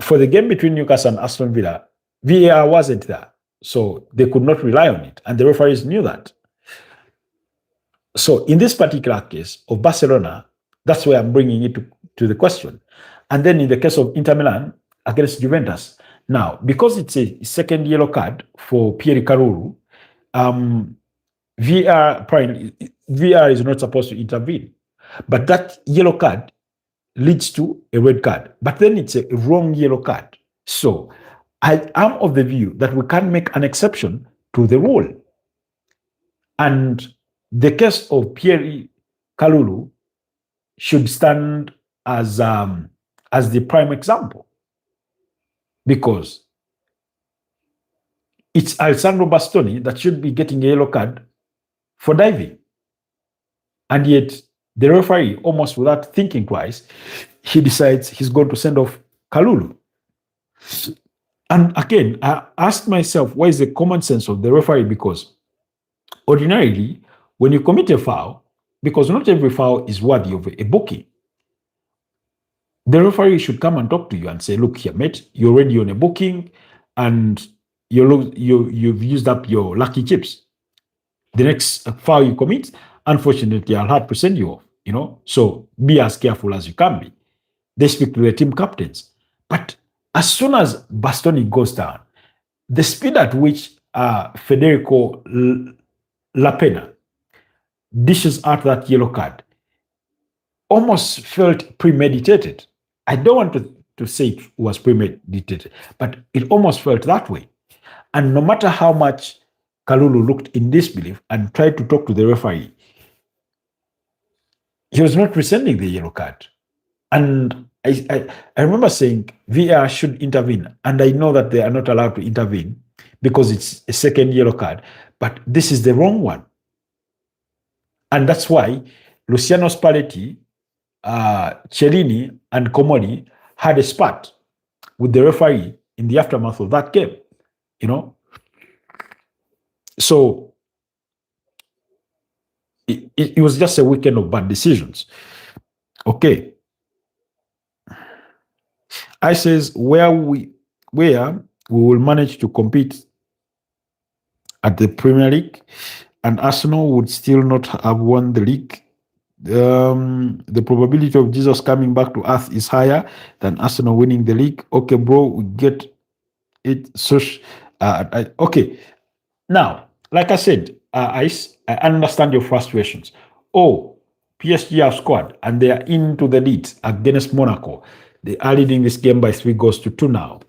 for the game between Newcastle and Aston Villa, VAR wasn't there, so they could not rely on it, and the referees knew that. So in this particular case of Barcelona, that's where I'm bringing it to the question. And then in the case of Inter Milan against Juventus, now, because it's a second yellow card for Pierre Caruru, VAR is not supposed to intervene. But that yellow card leads to a red card. But then it's a wrong yellow card. So I am of the view that we can make an exception to the rule. And the case of Pierre Kalulu should stand as the prime example, because it's Alessandro Bastoni that should be getting a yellow card for diving. And yet the referee, almost without thinking twice, he decides he's going to send off Kalulu. And again, I asked myself, what is the common sense of the referee? Because ordinarily, when you commit a foul, because not every foul is worthy of a booking, the referee should come and talk to you and say, look here, mate, you're already on a booking and you've used up your lucky chips. The next foul you commit, unfortunately, I'll have to send you off, So be as careful as you can be. They speak to the team captains. But as soon as Bastoni goes down, the speed at which Federico Lapena dishes out that yellow card almost felt premeditated. I don't want to say it was premeditated, but it almost felt that way. And no matter how much Kalulu looked in disbelief and tried to talk to the referee, he was not rescinding the yellow card. And I remember saying VAR should intervene. And I know that they are not allowed to intervene because it's a second yellow card. But this is the wrong one. And that's why Luciano Spalletti, Cellini, and Comodi had a spat with the referee in the aftermath of that game. So it was just a weekend of bad decisions. Okay. I says where we will manage to compete at the Premier League, and Arsenal would still not have won the league. The probability of Jesus coming back to earth is higher than Arsenal winning the league. Okay, bro, we get it. Okay. Now, like I said, I understand your frustrations. Oh, PSG have scored and they are into the lead against Monaco. They are leading this game by 3-2 now.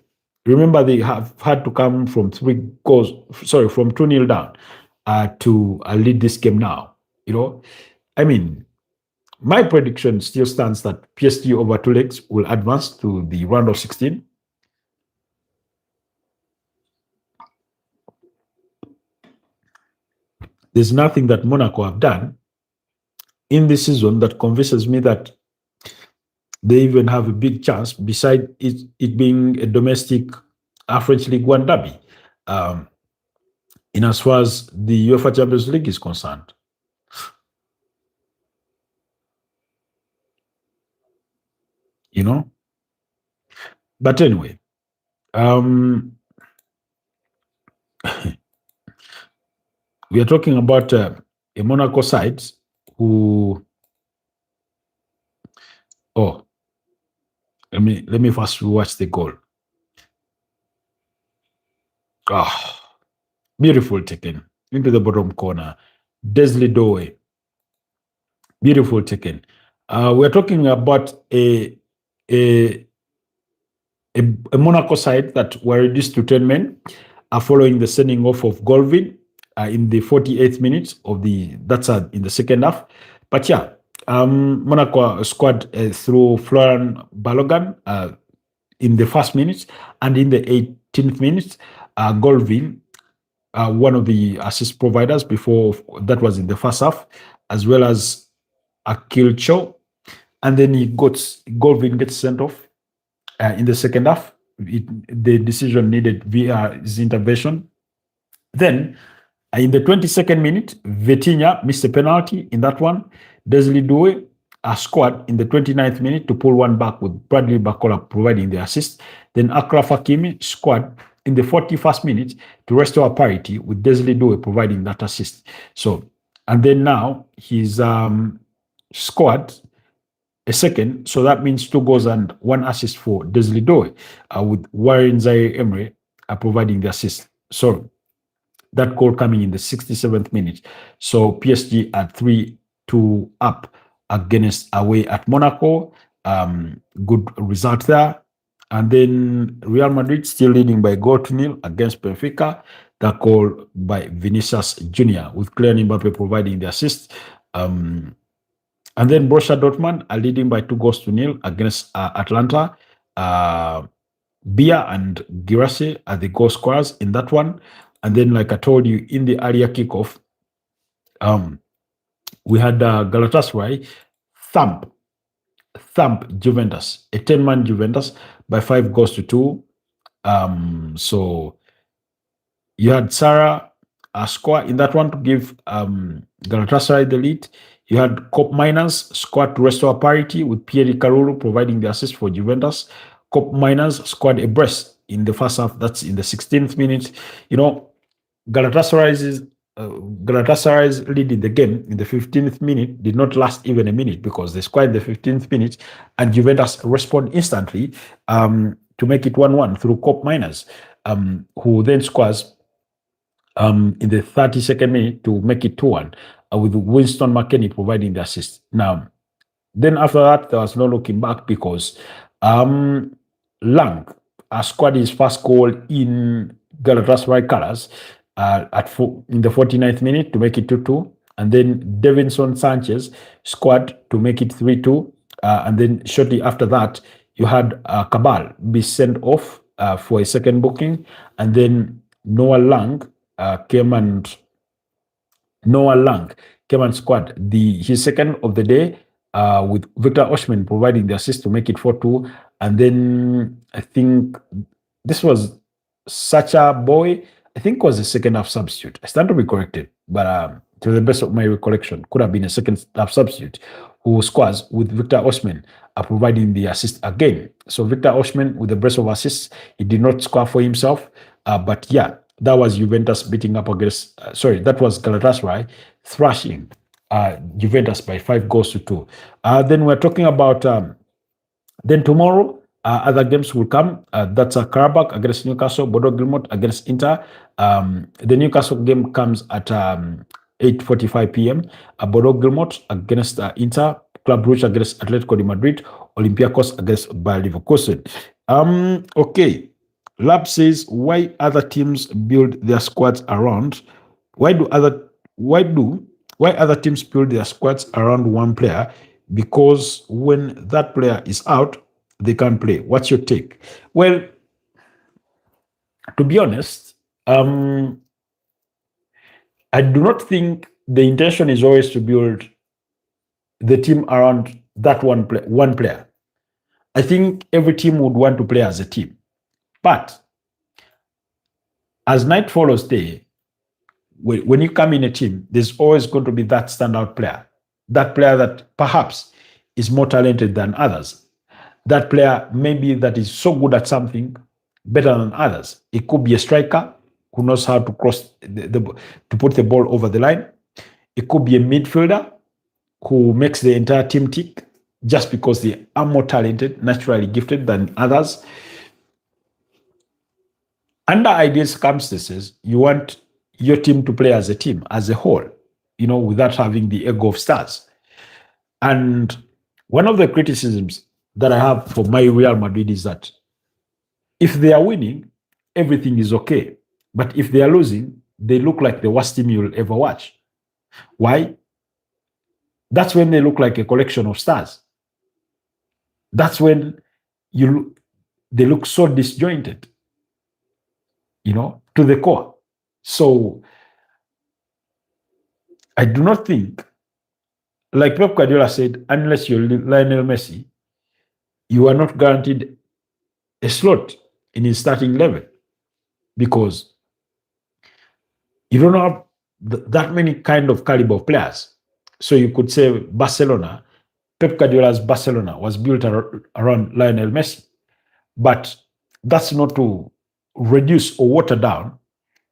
Remember, they have had to come from 2-0 down to lead this game now. I mean, my prediction still stands that PSG over 2 legs will advance to the round of 16. There's nothing that Monaco have done in this season that convinces me that they even have a big chance, besides it being a domestic French League 1 derby, in as far as the UEFA Champions League is concerned. But anyway, we are talking about a Monaco side who. Oh, let me first watch the goal. Beautiful taken into the bottom corner. Desley Doe. Beautiful taken. We're talking about a Monaco side that were reduced to 10 men following the sending off of Golvin in the 48th minute of that's in the second half. But yeah, Monaco scored through Florian Balogun in the first minute, and in the 18th minute, Golvin, one of the assist providers before that was in the first half, as well as Akil Cho, and then Golvin gets sent off in the second half. The decision needed VAR's intervention. Then, in the 22nd minute, Vitinha missed a penalty in that one. Desley Doe scored in the 29th minute to pull one back, with Bradley Bacola providing the assist. Then Akraf Hakimi scored in the 41st minute to restore parity, with Desley Doe providing that assist. So, and then now he's scored a second, so that means 2 goals and 1 assist for Desley Doe, with Warren Zaire-Emery providing the assist. So that goal coming in the 67th minute. So PSG at 3-2 up against away at Monaco. Good result there. And then Real Madrid still leading by goal to nil against Benfica. That goal by Vinicius Junior, with Kylian Mbappe providing the assist. And then Borussia Dortmund are leading by 2 goals to nil against Atlanta. Bia and Girassi are the goal scorers in that one. And then, like I told you in the earlier kickoff, we had Galatasaray thump Juventus, a 10-man Juventus by 5 goals to 2. So you had Sarah score in that one to give Galatasaray the lead. You had Cop Miners scored to restore parity with Pierre Carulu providing the assist for Juventus. Cop Miners scored a brace in the first half. That's in the 16th minute. Galatasaray's lead in the game in the 15th minute did not last even a minute because they scored in the 15th minute, and Juventus respond instantly to make it 1-1 through Cop Miners, who then scores in the 32nd minute to make it 2-1, with Winston McKennie providing the assist. Now, then after that, there was no looking back because Lang scored his first goal in Galatasaray colours in the 49th minute to make it 2-2. And then Davinson Sanchez scored to make it 3-2. And then shortly after that, you had Cabal be sent off for a second booking. And then Noah Lang came and scored his second of the day, with Victor Osimhen providing the assist to make it 4-2. And then I think this was Sacha Boy, I think was a second half substitute. I stand to be corrected, but to the best of my recollection, could have been a second half substitute who scores with Victor Osimhen providing the assist again. So Victor Osimhen with the burst of assists, he did not score for himself, but yeah, that was Juventus beating up against, that was Galatasaray thrashing Juventus by 5 goals to 2. Then we're talking about, then tomorrow, other games will come. That's a Karabakh against Newcastle, Bodo Glimt against Inter. The Newcastle game comes at 8:45 p.m. Bodo Glimt against Inter, Club Brugge against Atletico de Madrid, Olympiacos against Bayer Leverkusen. Okay. Lab says, why other teams build their squads around? Why other teams build their squads around one player? Because when that player is out, they can't play. What's your take? Well, to be honest, I do not think the intention is always to build the team around that one player. I think every team would want to play as a team. But as night follows day, when you come in a team, there's always going to be that standout player, that player that perhaps is more talented than others, that player maybe that is so good at something better than others. It could be a striker who knows how to cross to put the ball over the line. It could be a midfielder who makes the entire team tick just because they are more talented, naturally gifted than others. Under ideal circumstances, you want your team to play as a team, as a whole, without having the ego of stars. And one of the criticisms that I have for my Real Madrid is that if they are winning, everything is okay. But if they are losing, they look like the worst team you'll ever watch. Why? That's when they look like a collection of stars. That's when they look so disjointed, to the core. So I do not think, like Pep Guardiola said, unless you're Lionel Messi, you are not guaranteed a slot in his starting 11, because you don't have that many kind of caliber of players. So you could say Barcelona, Pep Guardiola's Barcelona was built around Lionel Messi. But that's not to reduce or water down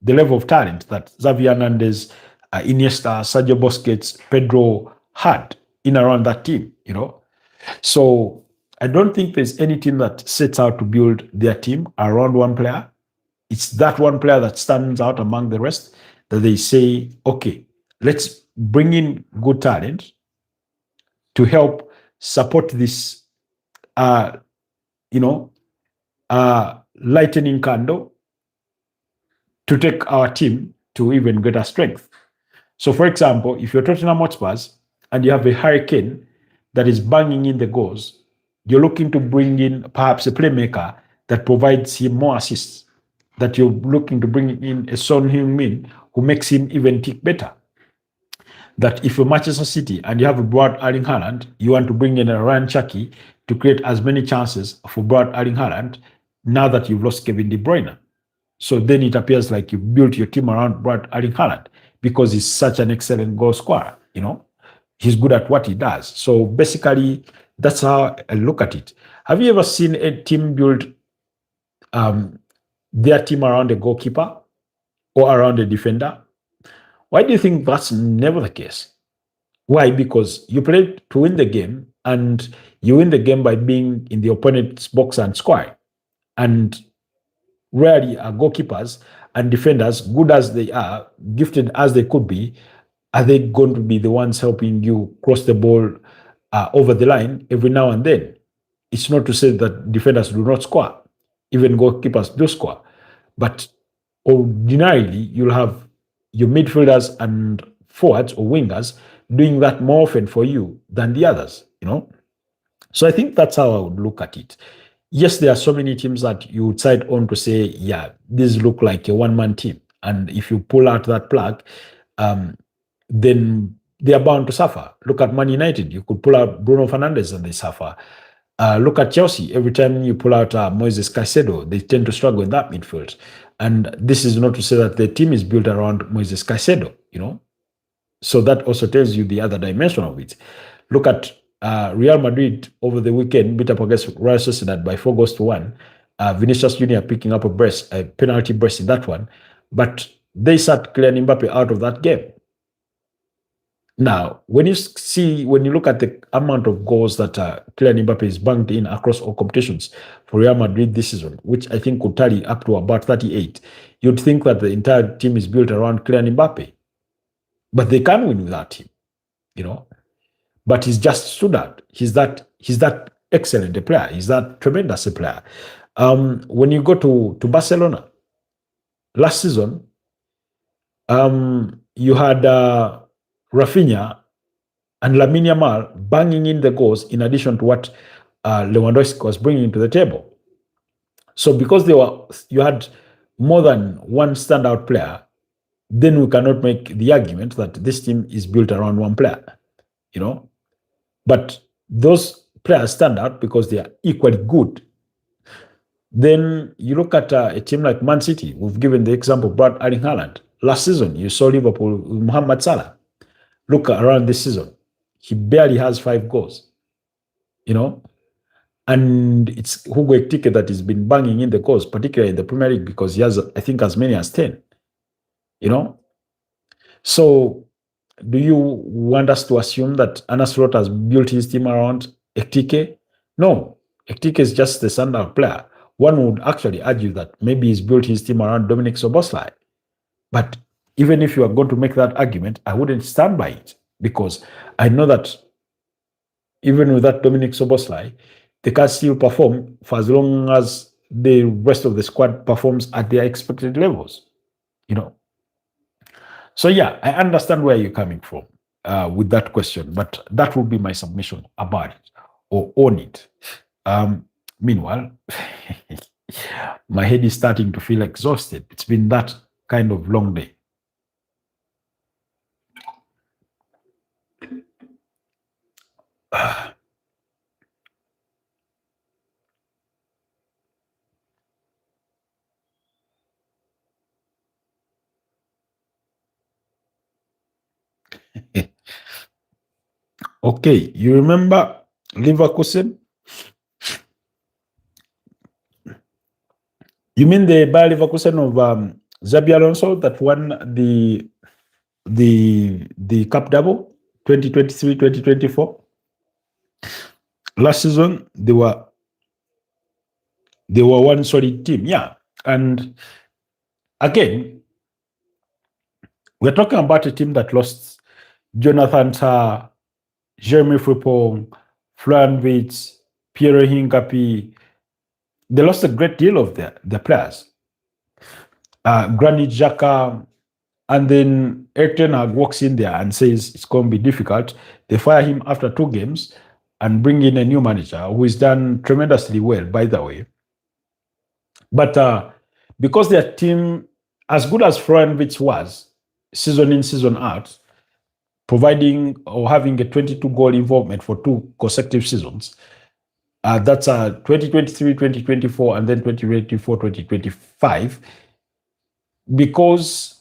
the level of talent that Xavi Hernandez, Iniesta, Sergio Busquets, Pedro had in around that team, So I don't think there's any team that sets out to build their team around one player. It's that one player that stands out among the rest that they say, okay, let's bring in good talent, to help support this, lightening candle to take our team to even greater strength. So, for example, if you're Tottenham Hotspurs and you have a hurricane that is banging in the goals, you're looking to bring in perhaps a playmaker that provides him more assists. That you're looking to bring in a Son Heung-min who makes him even tick better. That if you're Manchester City and you have a broad Erling Haaland, you want to bring in a Ryan Chucky to create as many chances for broad Erling Haaland now that you've lost Kevin De Bruyne. So then it appears like you built your team around Brad Erling Haaland because he's such an excellent goal scorer. He's good at what he does. So basically, that's how I look at it. Have you ever seen a team build their team around a goalkeeper or around a defender? Why do you think that's never the case? Why? Because you play to win the game, and you win the game by being in the opponent's box and square. And rarely are goalkeepers and defenders, good as they are, gifted as they could be, are they going to be the ones helping you cross the ball over the line every now and then? It's not to say that defenders do not score. Even goalkeepers do score. But ordinarily, you'll have your midfielders and forwards or wingers doing that more often for you than the others, So I think that's how I would look at it. Yes, there are so many teams that you would side on to say, yeah, these look like a one-man team. And if you pull out that plug, then they are bound to suffer. Look at Man United. You could pull out Bruno Fernandes and they suffer. Look at Chelsea. Every time you pull out Moises Caicedo, they tend to struggle in that midfield. And this is not to say that the team is built around Moises Caicedo, So that also tells you the other dimension of it. Look at Real Madrid over the weekend beat up against Real Sociedad by 4 goals to 1. Vinicius Junior picking up a penalty brace in that one. But they sat Kylian Mbappe out of that game. Now, when you look at the amount of goals that Kylian Mbappe is banged in across all competitions for Real Madrid this season, which I think could tally up to about 38, you'd think that the entire team is built around Kylian Mbappe. But they can win without him, But he's just stood out. He's that excellent a player. He's that tremendous a player. When you go to Barcelona last season, you had Rafinha and Lamine Yamal banging in the goals in addition to what Lewandowski was bringing to the table. So because you had more than one standout player, then we cannot make the argument that this team is built around one player, But those players stand out because they are equally good. Then you look at a team like Man City. We've given the example of Brad Erling Haaland. Last season, you saw Liverpool with Mohamed Salah. Look around this season. He barely has 5 goals, And it's Hugo Ekitike that has been banging in the goals, particularly in the Premier League, because he has, I think, as many as 10. So do you want us to assume that Arne Slot has built his team around Ekitike? No, Ekitike is just the standout player. One would actually argue that maybe he's built his team around Dominic Szoboszlai. But even if you are going to make that argument, I wouldn't stand by it, because I know that even with that Dominic Szoboszlai, they can still perform for as long as the rest of the squad performs at their expected levels, So yeah, I understand where you're coming from with that question, but that would be my submission about it or on it. Meanwhile, my head is starting to feel exhausted. It's been that kind of long day. Okay, you remember Leverkusen? You mean the Bayer Leverkusen of Xabi Alonso that won the Cup double 2023-2024? Last season they were one solid team, yeah. And again, we're talking about a team that lost Jonathan Tah, Jeremy Frimpong, Florian Wirtz, Piero Hincapié, they lost a great deal of their players. Granit Xhaka, and then Erik ten Hag walks in there and says it's going to be difficult. They fire him after 2 games and bring in a new manager who has done tremendously well, by the way. But because their team, as good as Florent's was, season in, season out, providing or having a 22-goal involvement for 2 consecutive seasons, that's 2023, 2024, and then 2024, 2025, because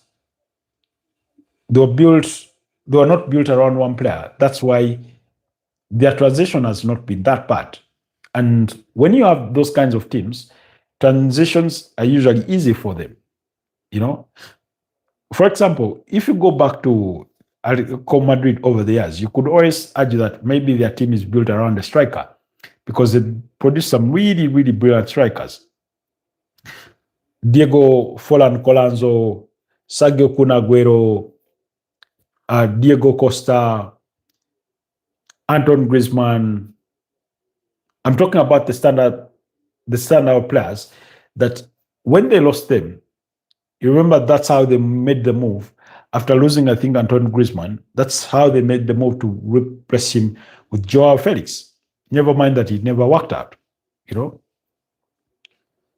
they were not built around one player. That's why their transition has not been that bad. And when you have those kinds of teams, transitions are usually easy for them. For example, if you go back to Atletico Madrid over the years, you could always argue that maybe their team is built around a striker because they produce some really, really brilliant strikers. Diego Forlan Colanzo, Sergio Kun Aguero, Diego Costa, Anton Griezmann. I'm talking about the standout players that when they lost them, you remember that's how they made the move. After losing, I think, Anton Griezmann, that's how they made the move to replace him with Joao Felix. Never mind that it never worked out,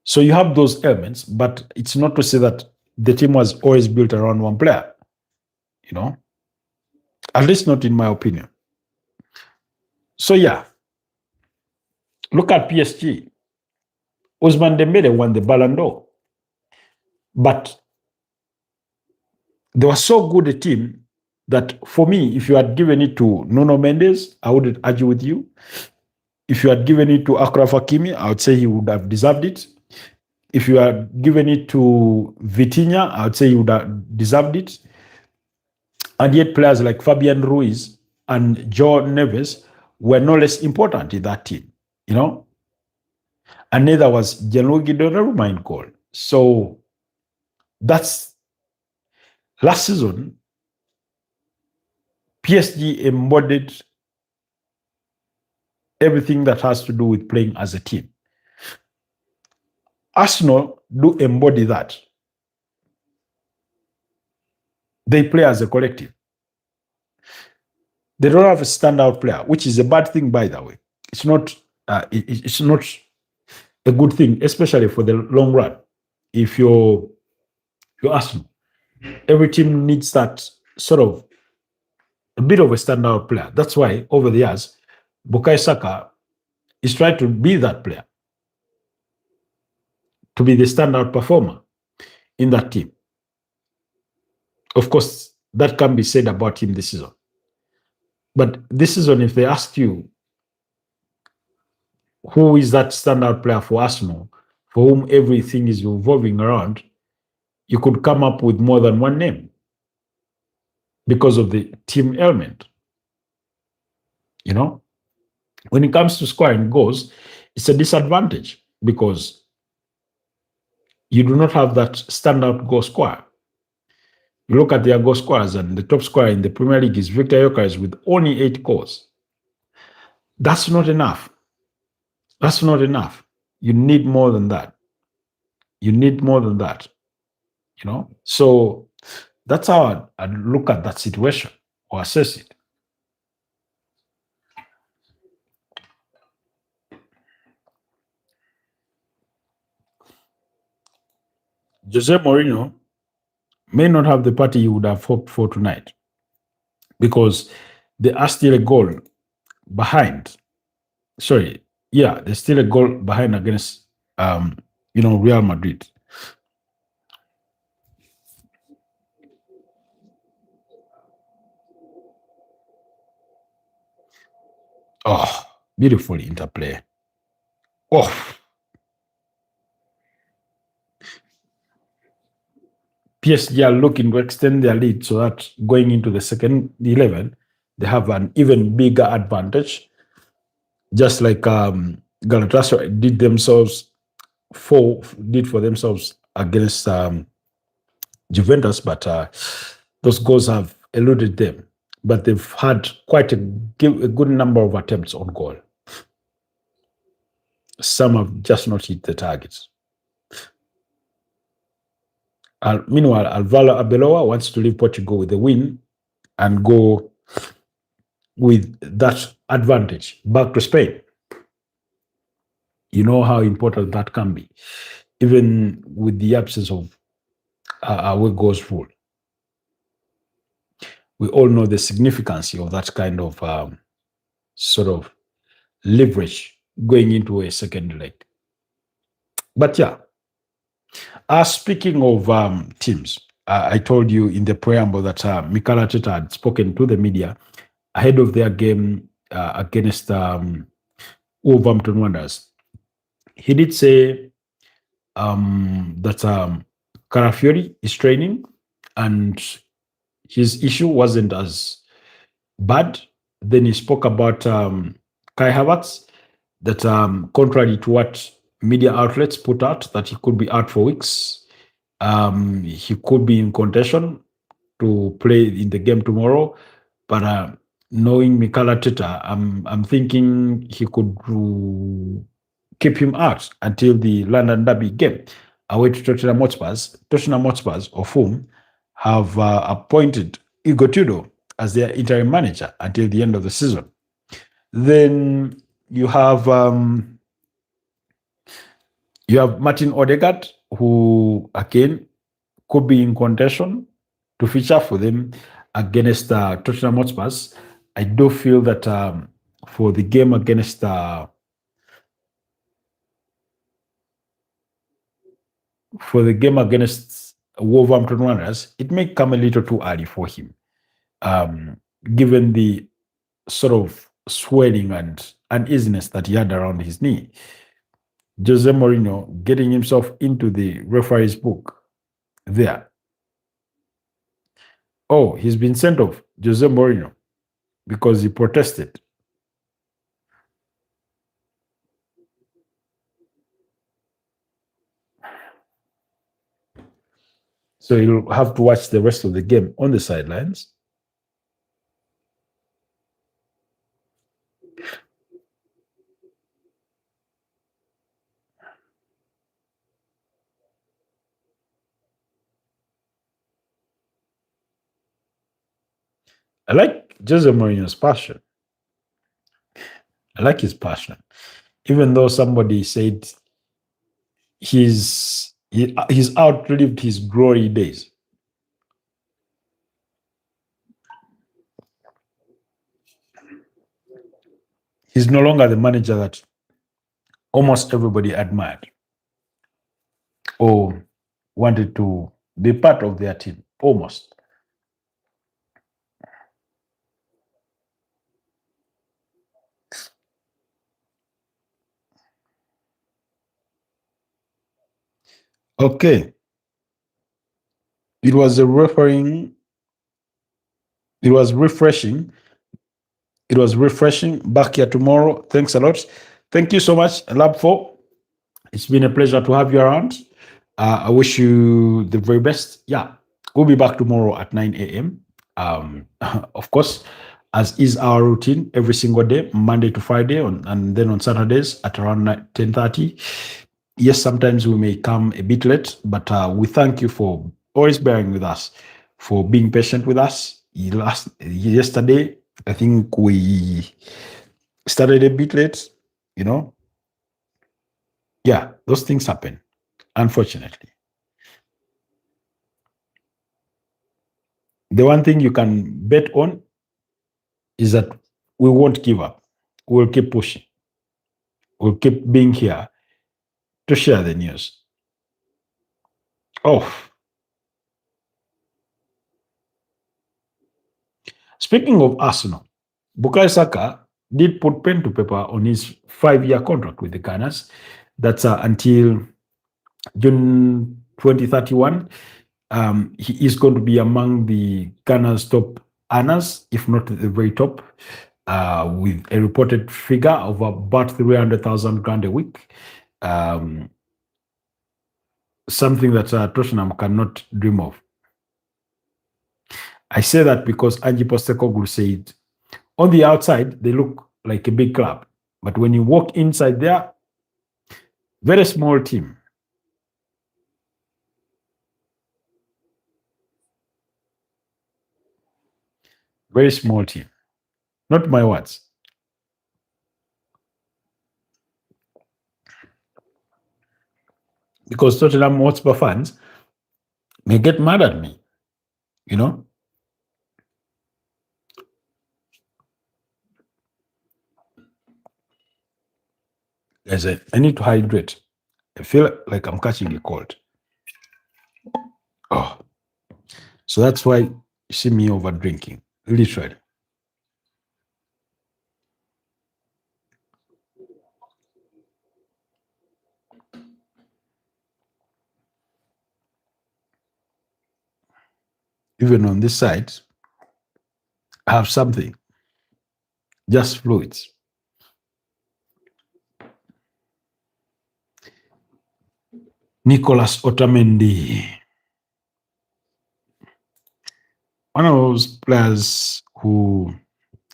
So you have those elements, but it's not to say that the team was always built around one player, At least not in my opinion. So yeah, look at PSG. Ousmane Dembele won the Ballon d'Or. But they were so good a team that for me, if you had given it to Nuno Mendes, I wouldn't argue with you. If you had given it to Achraf Hakimi, I would say he would have deserved it. If you had given it to Vitinha, I would say he would have deserved it. And yet players like Fabian Ruiz and Joao Neves were no less important in that team, And neither was Gianluigi Donnarumma in goal. So that's last season, PSG embodied everything that has to do with playing as a team. Arsenal do embody that. They play as a collective. They don't have a standout player, which is a bad thing, by the way. It's not a good thing, especially for the long run. If you're Arsenal, every team needs that sort of a bit of a standout player. That's why over the years, Bukayo Saka is trying to be that player, to be the standout performer in that team. Of course, that can be said about him this season. But this season, if they ask you who is that standout player for Arsenal, for whom everything is revolving around, you could come up with more than one name because of the team element. When it comes to scoring goals, it's a disadvantage because you do not have that standout goal scorer. You look at their goal scorers, and the top scorer in the Premier League is Victor Gyökeres with only 8 goals. That's not enough. That's not enough. You need more than that. So that's how I look at that situation or assess it. Jose Mourinho may not have the party you would have hoped for tonight because they are still a goal behind. They're still a goal behind against Real Madrid. Oh, beautiful interplay. Oh, PSG are looking to extend their lead so that going into the second 11, they have an even bigger advantage. Just like Galatasaray did for themselves against Juventus, but those goals have eluded them. But they've had quite a good number of attempts on goal. Some have just not hit the targets. Meanwhile, Alvaro Arbeloa wants to leave Portugal with a win and go with that advantage back to Spain. You know how important that can be, even with the absence of away goals rule. We all know the significance of that kind of sort of leverage going into a second leg. But yeah, speaking of teams, I told you in the preamble that Mikel Arteta had spoken to the media ahead of their game against Wolverhampton Wanderers. He did say that Carafiori is training and his issue wasn't as bad. Then he spoke about Kai Havertz, that contrary to what media outlets put out, that he could be out for weeks. He could be in contention to play in the game tomorrow, but knowing Mikel Arteta, I'm thinking he could keep him out until the London Derby game away to Tottenham Hotspurs, of whom have appointed Igor Tudor as their interim manager until the end of the season. Then you have Martin Odegaard, who again could be in contention to feature for them against Tottenham Hotspurs. I do feel that for the game against Wolverhampton Wanderers, it may come a little too early for him, given the sort of swelling and uneasiness that he had around his knee. Jose Mourinho getting himself into the referee's book there. Oh, he's been sent off, Jose Mourinho, because he protested. So he'll have to watch the rest of the game on the sidelines. I like Jose Mourinho's passion. I like his passion. Even though somebody said he's outlived his glory days. He's no longer the manager that almost everybody admired or wanted to be part of their team, almost. Okay. It was refreshing. It was refreshing. Back here tomorrow. Thanks a lot. Thank you so much, Lab 4. It's been a pleasure to have you around. I wish you the very best. Yeah, we'll be back tomorrow at 9 a.m. Of course, as is our routine every single day, Monday to Friday, and then on Saturdays at around 10:30. Yes, sometimes we may come a bit late, but we thank you for always bearing with us, for being patient with us. Yesterday, I think we started a bit late, Yeah, those things happen, unfortunately. The one thing you can bet on is that we won't give up. We'll keep pushing. We'll keep being here to share the news. Oh, speaking of Arsenal, Bukayo Saka did put pen to paper on his 5-year contract with the Gunners. That's until June 2031. He is going to be among the Gunners' top earners, if not the very top, with a reported figure of about 300,000 grand a week. Something that Tottenham cannot dream of. I say that because Ange Postecoglou said, on the outside, they look like a big club. But when you walk inside there, Very small team. Very small team. Not my words. Because Tottenham Hotspur fans may get mad at me, you know. I need to hydrate. I feel like I'm catching a cold. Oh, so that's why you see me over drinking, literally. Even on this side, I have something, just fluids. Nicolas Otamendi, one of those players who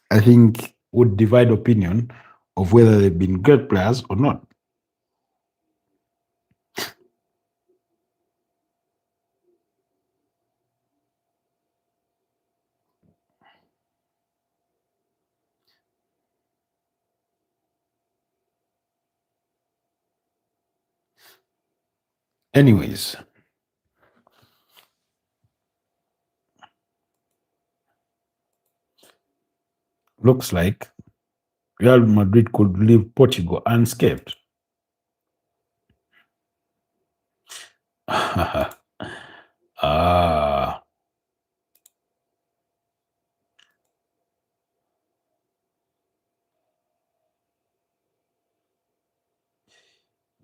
I think would divide opinion of whether they've been great players or not. Anyways, looks like Real Madrid could leave Portugal unscathed. Ah,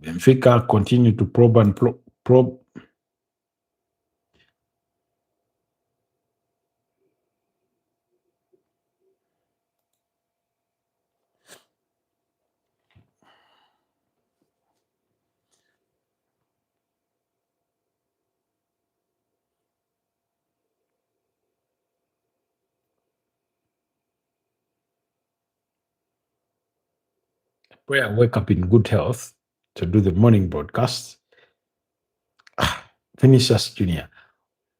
Benfica continue to probe and probe. Pray I wake up in good health to do the morning broadcast. Vinicius Jr.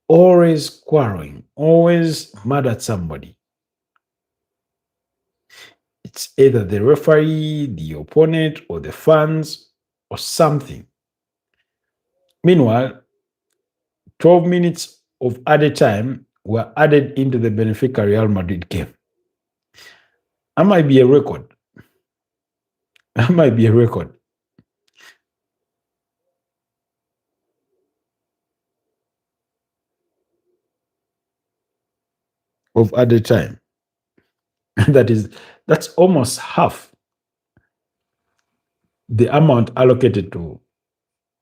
Always quarreling, always mad at somebody. It's either the referee, the opponent, or the fans, or something. Meanwhile, 12 minutes of added time were added into the Benfica Real Madrid game. That might be a record. That might be a record. Of added time. That's almost half the amount allocated to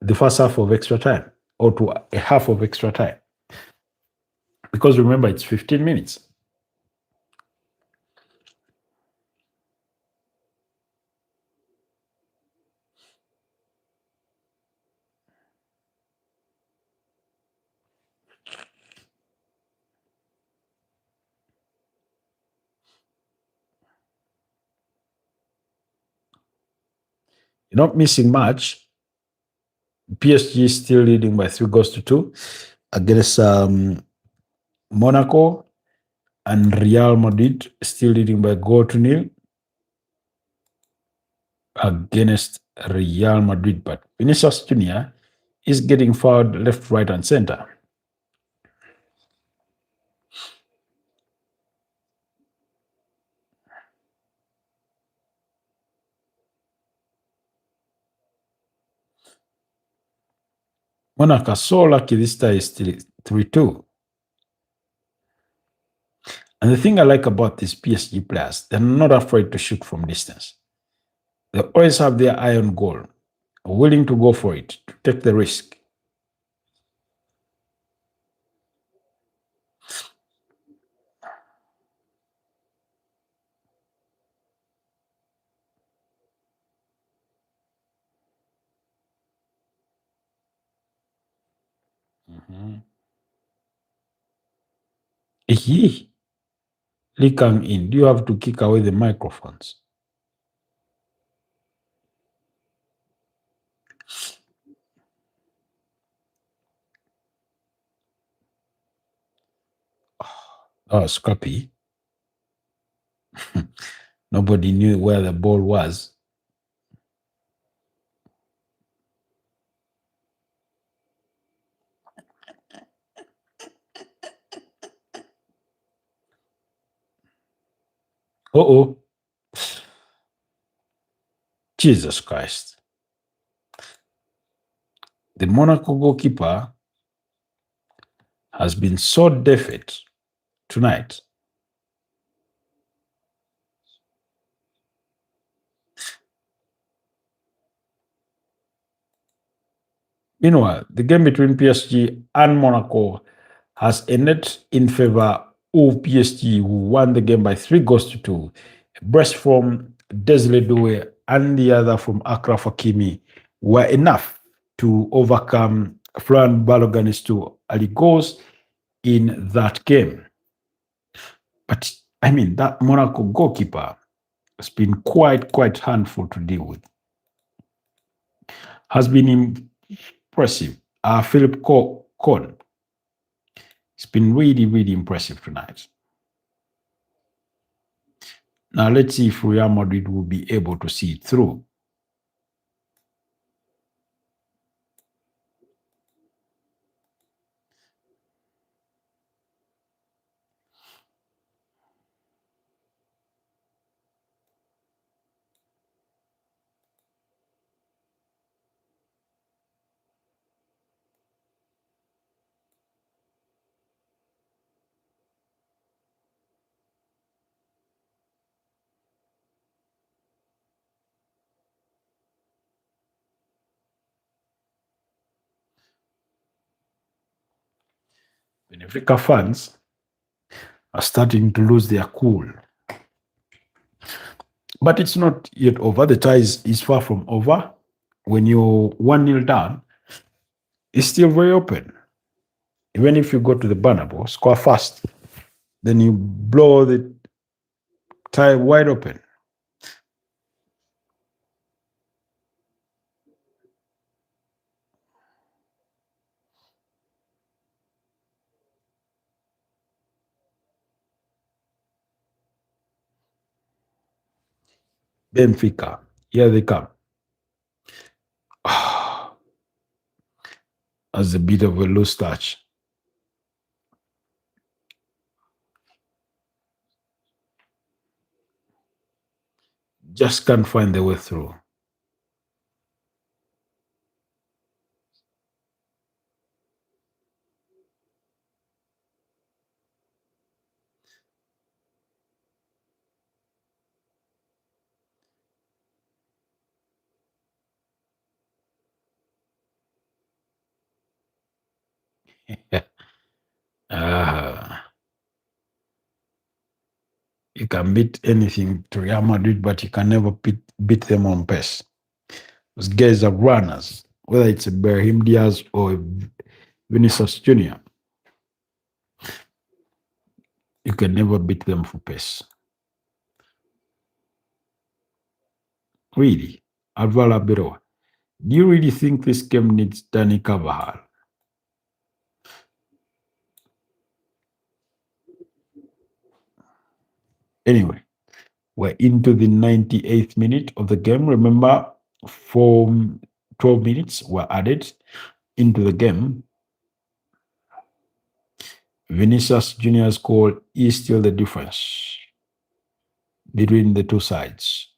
the first half of extra time, or to a half of extra time. Because remember, it's 15 minutes. You're not missing much. PSG is still leading by 3-2 against Monaco, and Real Madrid still leading by 0-0 against Real Madrid. But Vinicius Jr. is getting fouled left, right, and center. Monaco so lucky this time is still 3-2. And the thing I like about these PSG players, they're not afraid to shoot from distance. They always have their eye on goal, willing to go for it, to take the risk. Lee Kang in. Do you have to kick away the microphones? Oh, scrappy. Nobody knew where the ball was. Oh, Jesus Christ. The Monaco goalkeeper has been so deafened tonight. Meanwhile, the game between PSG and Monaco has ended in favor of PSG, who won the game by 3 goals to 2. A burst from Desiree Doué and the other from Akraf Hakimi were enough to overcome Fran Balogun's 2 early goals in that game. But I mean, that Monaco goalkeeper has been quite handful to deal with. Has been impressive. Philip Kohn. It's been really impressive tonight. Now let's see if Real Madrid will be able to see it through. Benfica fans are starting to lose their cool. But it's not yet over. The tie is far from over. When you're 1-0 down, it's still very open. Even if you go to the Bernabeu, score fast, then you blow the tie wide open. Benfica, here they come. That's a bit of a loose touch. Just can't find the way through. Ah, you can beat anything to Real Madrid, but you can never beat them on pace. Those guys are runners, whether it's a Brahim Diaz or a Vinicius Jr. You can never beat them for pace. Really, Alvaro Biro, do you really think this game needs Danny Carvajal? Anyway, we're into the 98th minute of the game. Remember, 12 minutes were added into the game. Vinicius Jr.'s goal is still the difference between the two sides.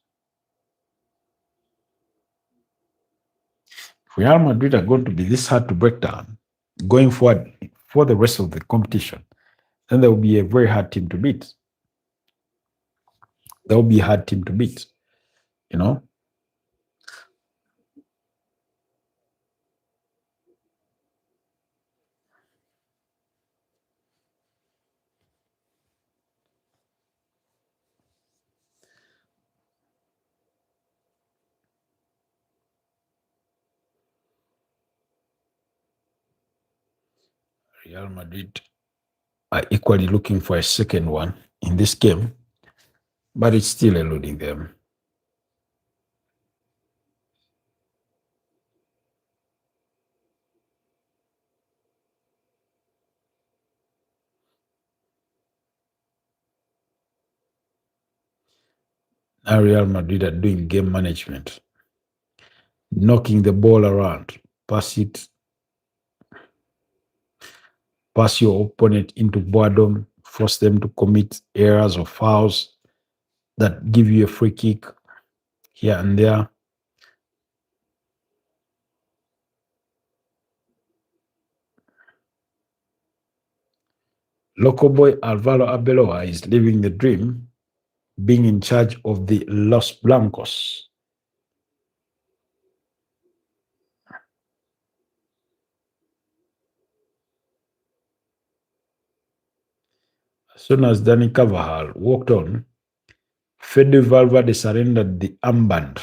Real Madrid are going to be this hard to break down going forward for the rest of the competition. Then there will be a very hard team to beat. There will be a hard team to beat, you know? Real Madrid are equally looking for a second one in this game, but it's still eluding them. and Real Madrid are doing game management, knocking the ball around, pass your opponent into boredom, force them to commit errors or fouls that give you a free kick here and there. Local boy Alvaro Arbeloa is living the dream, being in charge of the Los Blancos. As soon as Danny Carvajal walked on, Fede Valverde surrendered the armband.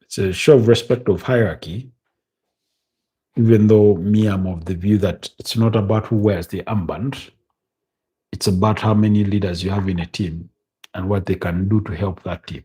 It's a show of respect of hierarchy, even though me, I'm of the view that it's not about who wears the armband. It's about how many leaders you have in a team and what they can do to help that team.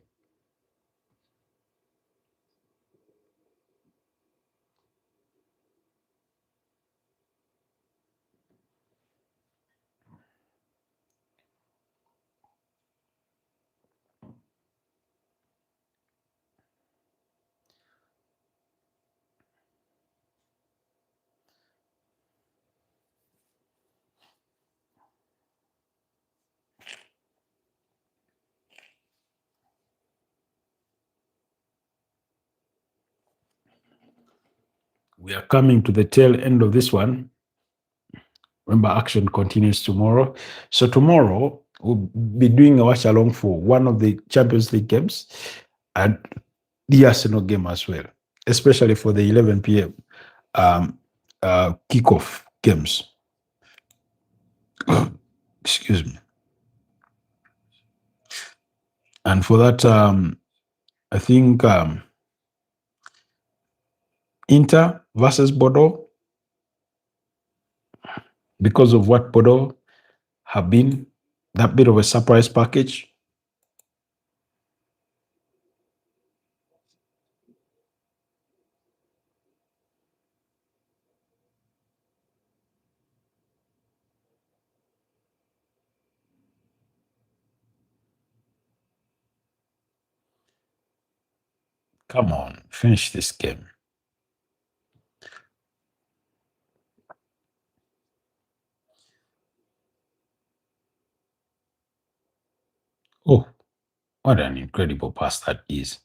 We are coming to the tail end of this one. Remember, action continues tomorrow. So tomorrow, we'll be doing a watch along for one of the Champions League games and the Arsenal game as well, especially for the 11 p.m. Kickoff games. Excuse me. And for that, I think Inter versus Bordeaux, because of what Bordeaux have been, that bit of a surprise package. Come on, finish this game. Oh, what an incredible pass that is.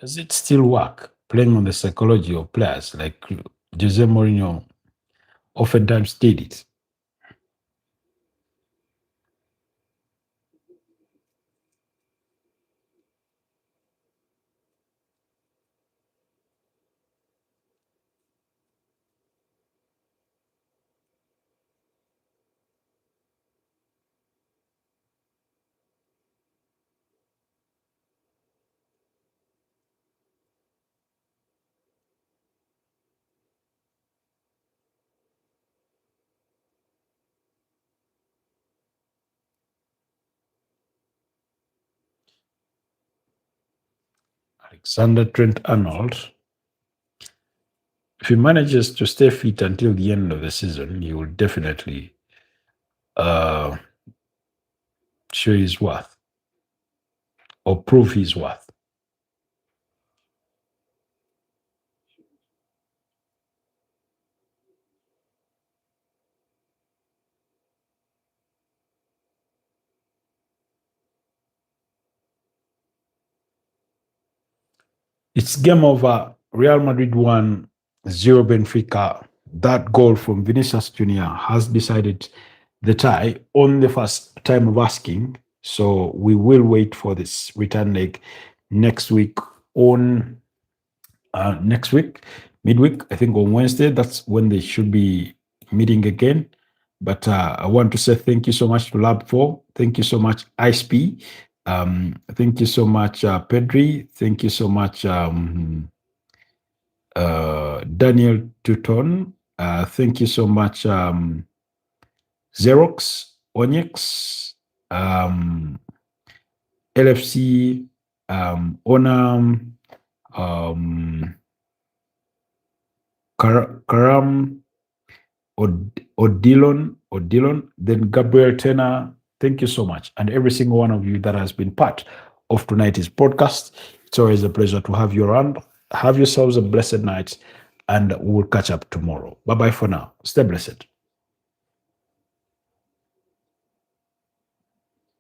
Does it still work playing on the psychology of players like Jose Mourinho oftentimes did it? Alexander Trent Arnold, if he manages to stay fit until the end of the season, he will definitely show his worth or prove his worth. It's game over. Real Madrid 1-0 Benfica. That goal from Vinicius Jr. has decided the tie on the first time of asking. So we will wait for this return leg next week midweek, I think on Wednesday. That's when they should be meeting again. But I want to say thank you so much to Lab4. Thank you so much, ISP. Thank you so much, Pedri. Thank you so much, Daniel Tuton. Thank you so much, Xerox, Onyx, LFC, Onam, Karam, Odilon, then Gabriel Tena. Thank you so much. And every single one of you that has been part of tonight's podcast. It's always a pleasure to have you around. Have yourselves a blessed night, and we'll catch up tomorrow. Bye-bye for now. Stay blessed.